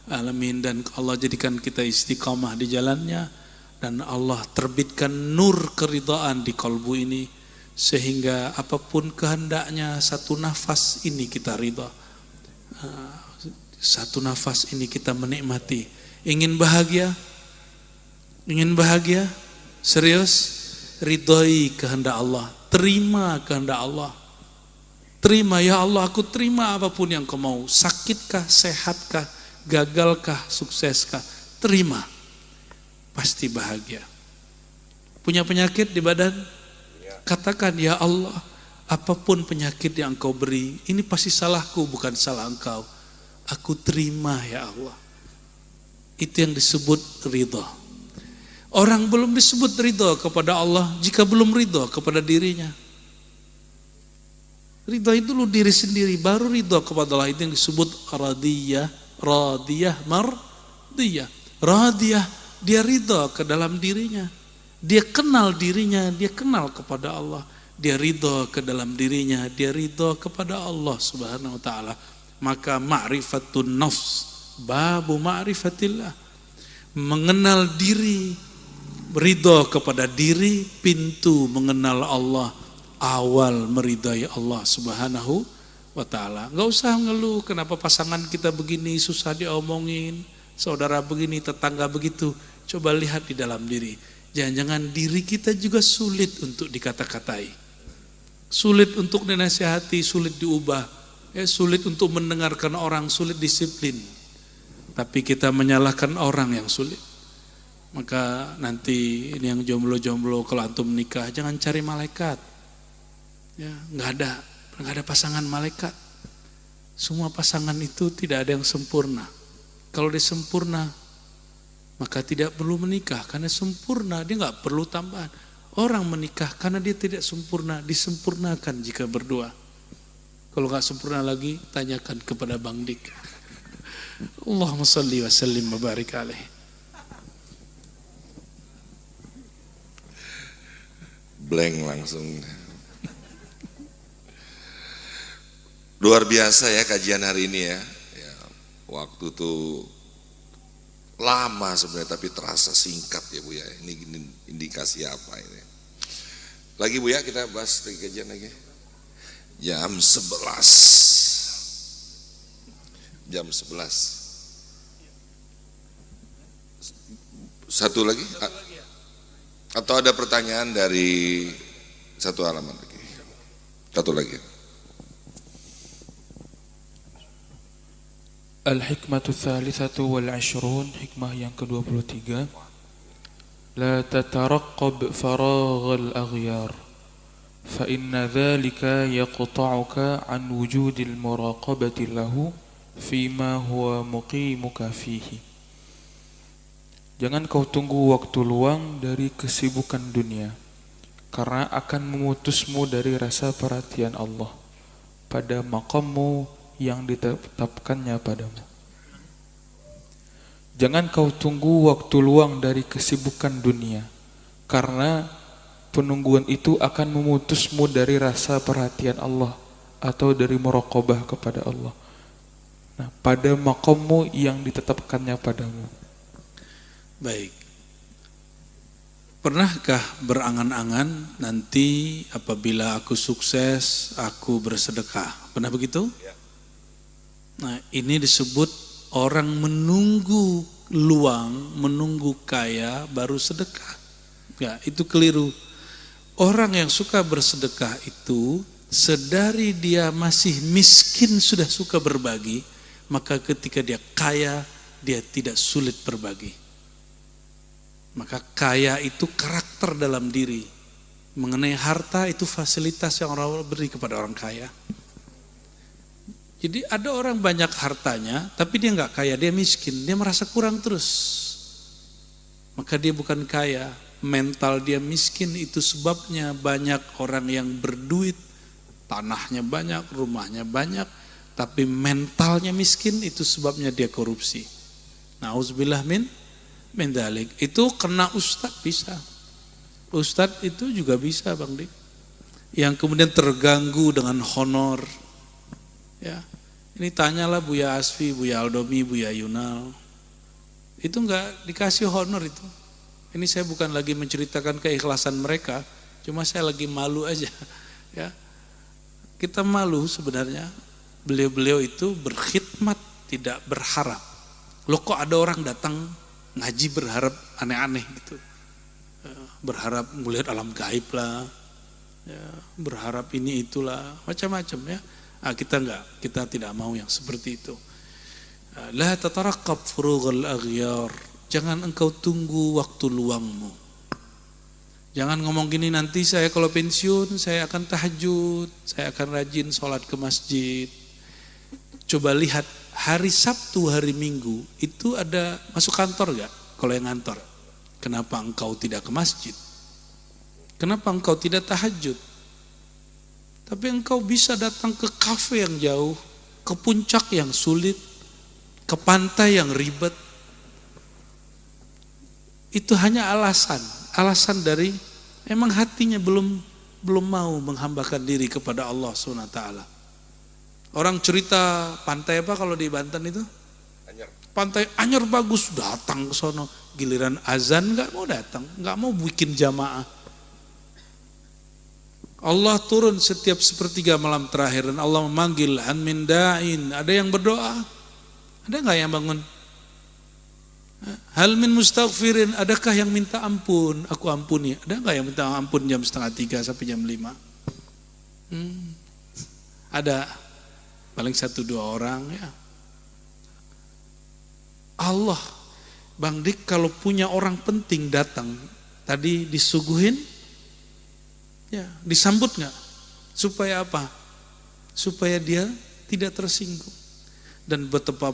alamin. Dan Allah jadikan kita istiqamah di jalannya, dan Allah terbitkan nur keridhaan di kalbu ini, sehingga apapun kehendaknya, satu nafas ini kita ridha. Satu nafas ini kita menikmati. Ingin bahagia? Ingin bahagia? Serius? Ridhoi kehendak Allah. Terima kehendak Allah. Terima, ya Allah, aku terima apapun yang kau mau. Sakitkah, sehatkah, gagalkah, sukseskah? Terima. Pasti bahagia. Punya penyakit di badan? Katakan, ya Allah, apapun penyakit yang engkau beri, ini pasti salahku, bukan salah engkau. Aku terima, ya Allah. Itu yang disebut ridha. Orang belum disebut ridha kepada Allah jika belum ridha kepada dirinya. Ridho itu lu diri sendiri, baru ridho kepada Allah. Itu yang disebut radiyah, mardiyah. Radiyah, dia ridho ke dalam dirinya. Dia kenal dirinya, dia kenal kepada Allah. Dia ridho ke dalam dirinya, dia ridho kepada Allah Subhanahu wa ta'ala. Maka ma'rifatun nafs, babu ma'rifatillah. Mengenal diri, ridho kepada diri, pintu mengenal Allah. Awal meridai Allah Subhanahu wa ta'ala. Gak usah ngeluh kenapa pasangan kita begini, susah diomongin, saudara begini, tetangga begitu. Coba lihat di dalam diri. Jangan-jangan diri kita juga sulit untuk dikata-katai, sulit untuk dinasihati, sulit diubah, sulit untuk mendengarkan orang, sulit disiplin. Tapi kita menyalahkan orang yang sulit. Maka nanti ini yang jomblo-jomblo kalau antum nikah, jangan cari malaikat. Ya, nggak ada pasangan malaikat. Semua pasangan itu tidak ada yang sempurna. Kalau dia sempurna, maka tidak perlu menikah karena sempurna, dia nggak perlu tambahan. Orang menikah karena dia tidak sempurna, disempurnakan jika berdua. Kalau nggak sempurna lagi, tanyakan kepada Bang Dik. Allahumma shalli wa sallim wa barik alaihi. Blank langsung. Luar biasa ya kajian hari ini ya. Waktu tuh lama sebenarnya tapi terasa singkat ya Bu ya. Ini indikasi apa ini? Lagi Bu ya, kita bahas lagi kajian lagi. Jam 11. Jam 11. Satu lagi? Atau ada pertanyaan dari satu halaman lagi? Satu lagi. Al-hikmatu tsalitsatu wal 'ashrun, hikmah yang ke-23. La tataraqqab faraghal aghyar fa inna dzalika yaqta'uka an wujudil muraqabati lahu fima huwa muqimuka fihi. Jangan kau tunggu waktu luang dari kesibukan dunia, karena akan memutusmu dari rasa perhatian Allah pada maqammu yang ditetapkannya padamu. Jangan kau tunggu waktu luang dari kesibukan dunia, karena penungguan itu akan memutusmu dari rasa perhatian Allah atau dari muraqabah kepada Allah. Nah, pada maqammu yang ditetapkannya padamu. Baik. Pernahkah berangan-angan nanti apabila aku sukses, aku bersedekah? Pernah begitu? Nah, ini disebut orang menunggu luang, menunggu kaya baru sedekah. Ya, itu keliru. Orang yang suka bersedekah itu sedari dia masih miskin sudah suka berbagi, maka ketika dia kaya dia tidak sulit berbagi. Maka kaya itu karakter dalam diri. Mengenai harta itu fasilitas yang orang beri kepada orang kaya. Jadi ada orang banyak hartanya, tapi dia nggak kaya, dia miskin, dia merasa kurang terus. Maka dia bukan kaya, mental dia miskin, itu sebabnya banyak orang yang berduit, tanahnya banyak, rumahnya banyak, tapi mentalnya miskin, itu sebabnya dia korupsi. Nauzubillah min dalik. Itu kena ustadz bisa. Ustadz itu juga bisa Bang Dik. Yang kemudian terganggu dengan honor. Ya, ini tanyalah Buya Asfi, Buya Aldomi, Buya Yunal. Itu enggak dikasih honor itu. Ini saya bukan lagi menceritakan keikhlasan mereka, cuma saya lagi malu aja. Ya, kita malu sebenarnya. Beliau-beliau itu berkhidmat, tidak berharap. Loh kok ada orang datang ngaji berharap aneh-aneh gitu. Berharap melihat alam gaib lah, ya, berharap ini itulah, macam-macam ya. Kita enggak, kita tidak mau yang seperti itu. La tataraqqab furughal aghyar. Jangan engkau tunggu waktu luangmu. Jangan ngomong gini, nanti saya kalau pensiun saya akan tahajud, saya akan rajin sholat ke masjid. Coba lihat hari Sabtu, hari Minggu itu ada masuk kantor enggak? Kalau yang ngantor, kenapa engkau tidak ke masjid? Kenapa engkau tidak tahajud? Tapi engkau bisa datang ke kafe yang jauh, ke puncak yang sulit, ke pantai yang ribet. Itu hanya alasan dari emang hatinya belum mau menghambakan diri kepada Allah SWT. Orang cerita pantai apa kalau di Banten itu? Pantai Anyer bagus, datang ke sono. Giliran azan nggak mau datang, nggak mau bikin jamaah. Allah turun setiap sepertiga malam terakhir dan Allah memanggil an min da'in. Ada yang berdoa? Ada nggak yang bangun? Hal min mustaghfirin, adakah yang minta ampun? Aku ampuni. Ada nggak yang minta ampun jam 2:30 sampai jam 5? Ada, paling 1-2 orang ya. Allah, Bang Dik kalau punya orang penting datang, tadi disuguhin, ya disambut nggak? Supaya apa? Supaya dia tidak tersinggung. Dan betapa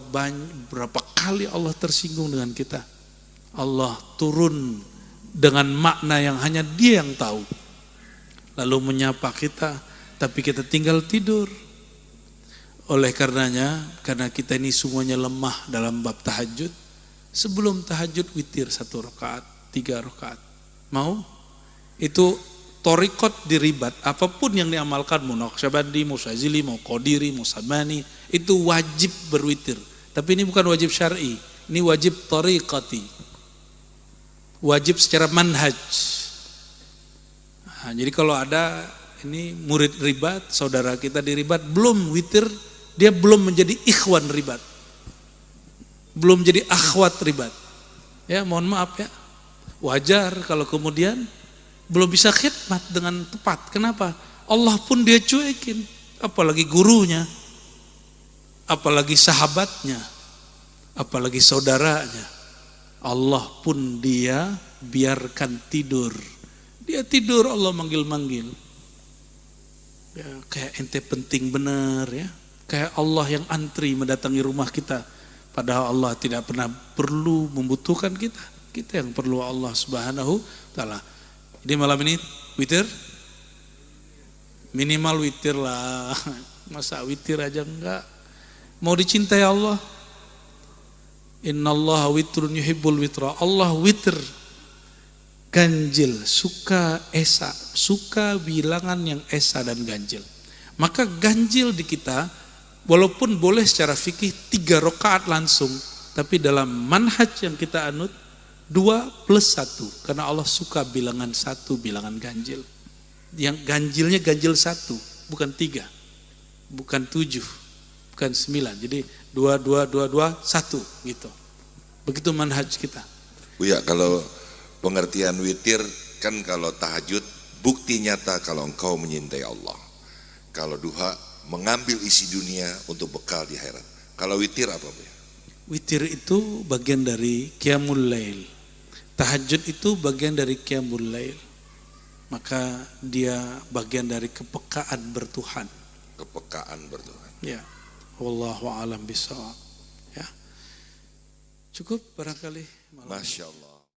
berapa kali Allah tersinggung dengan kita. Allah turun dengan makna yang hanya Dia yang tahu. Lalu menyapa kita, tapi kita tinggal tidur. Oleh karenanya, karena kita ini semuanya lemah dalam bab tahajud, sebelum tahajud witir 1 rakaat, 3 rakaat. Mau? Itu torikot diribat, apapun yang diamalkan, mau Naqsyabandi, mau Syazili, mau Qadiri, mau Samani, itu wajib berwitir. Tapi ini bukan wajib syar'i, ini wajib tariqati. Wajib secara manhaj. Nah, jadi kalau ada ini murid ribat, saudara kita di ribat, belum witir, dia belum menjadi ikhwan ribat. Belum jadi akhwat ribat. Ya, mohon maaf ya. Wajar kalau kemudian belum bisa khidmat dengan tepat. Kenapa? Allah pun dia cuekin. Apalagi gurunya. Apalagi sahabatnya. Apalagi saudaranya. Allah pun dia biarkan tidur. Dia tidur, Allah manggil-manggil. Ya, kayak ente penting benar ya. Kayak Allah yang antri mendatangi rumah kita. Padahal Allah tidak pernah perlu membutuhkan kita. Kita yang perlu Allah Subhanahu wa ta'ala. Jadi malam ini witir? Minimal witir lah. Masa witir aja enggak? Mau dicintai Allah? Innallaha witrun yuhibbul witra. Allah witir. Ganjil, suka esa, suka bilangan yang esa dan ganjil. Maka ganjil di kita, walaupun boleh secara fikih 3 rakaat langsung, tapi dalam manhaj yang kita anut 2+1, karena Allah suka bilangan 1, bilangan ganjil. Yang ganjilnya ganjil 1, bukan 3, bukan 7, bukan 9. Jadi 2, 2, 2, 2, 1 gitu. Begitu manhaj kita. Buya, kalau pengertian witir kan kalau tahajud bukti nyata kalau engkau menyintai Allah. Kalau duha mengambil isi dunia untuk bekal di akhirat. Kalau witir apa, Buya? Witir itu bagian dari qiyamul lail. Tahajud itu bagian dari qiyamul lail. Maka dia bagian dari kepekaan bertuhan. Kepekaan bertuhan. Ya. Wallahu a'lam bishawab. Ya. Cukup barangkali. Masya Allah.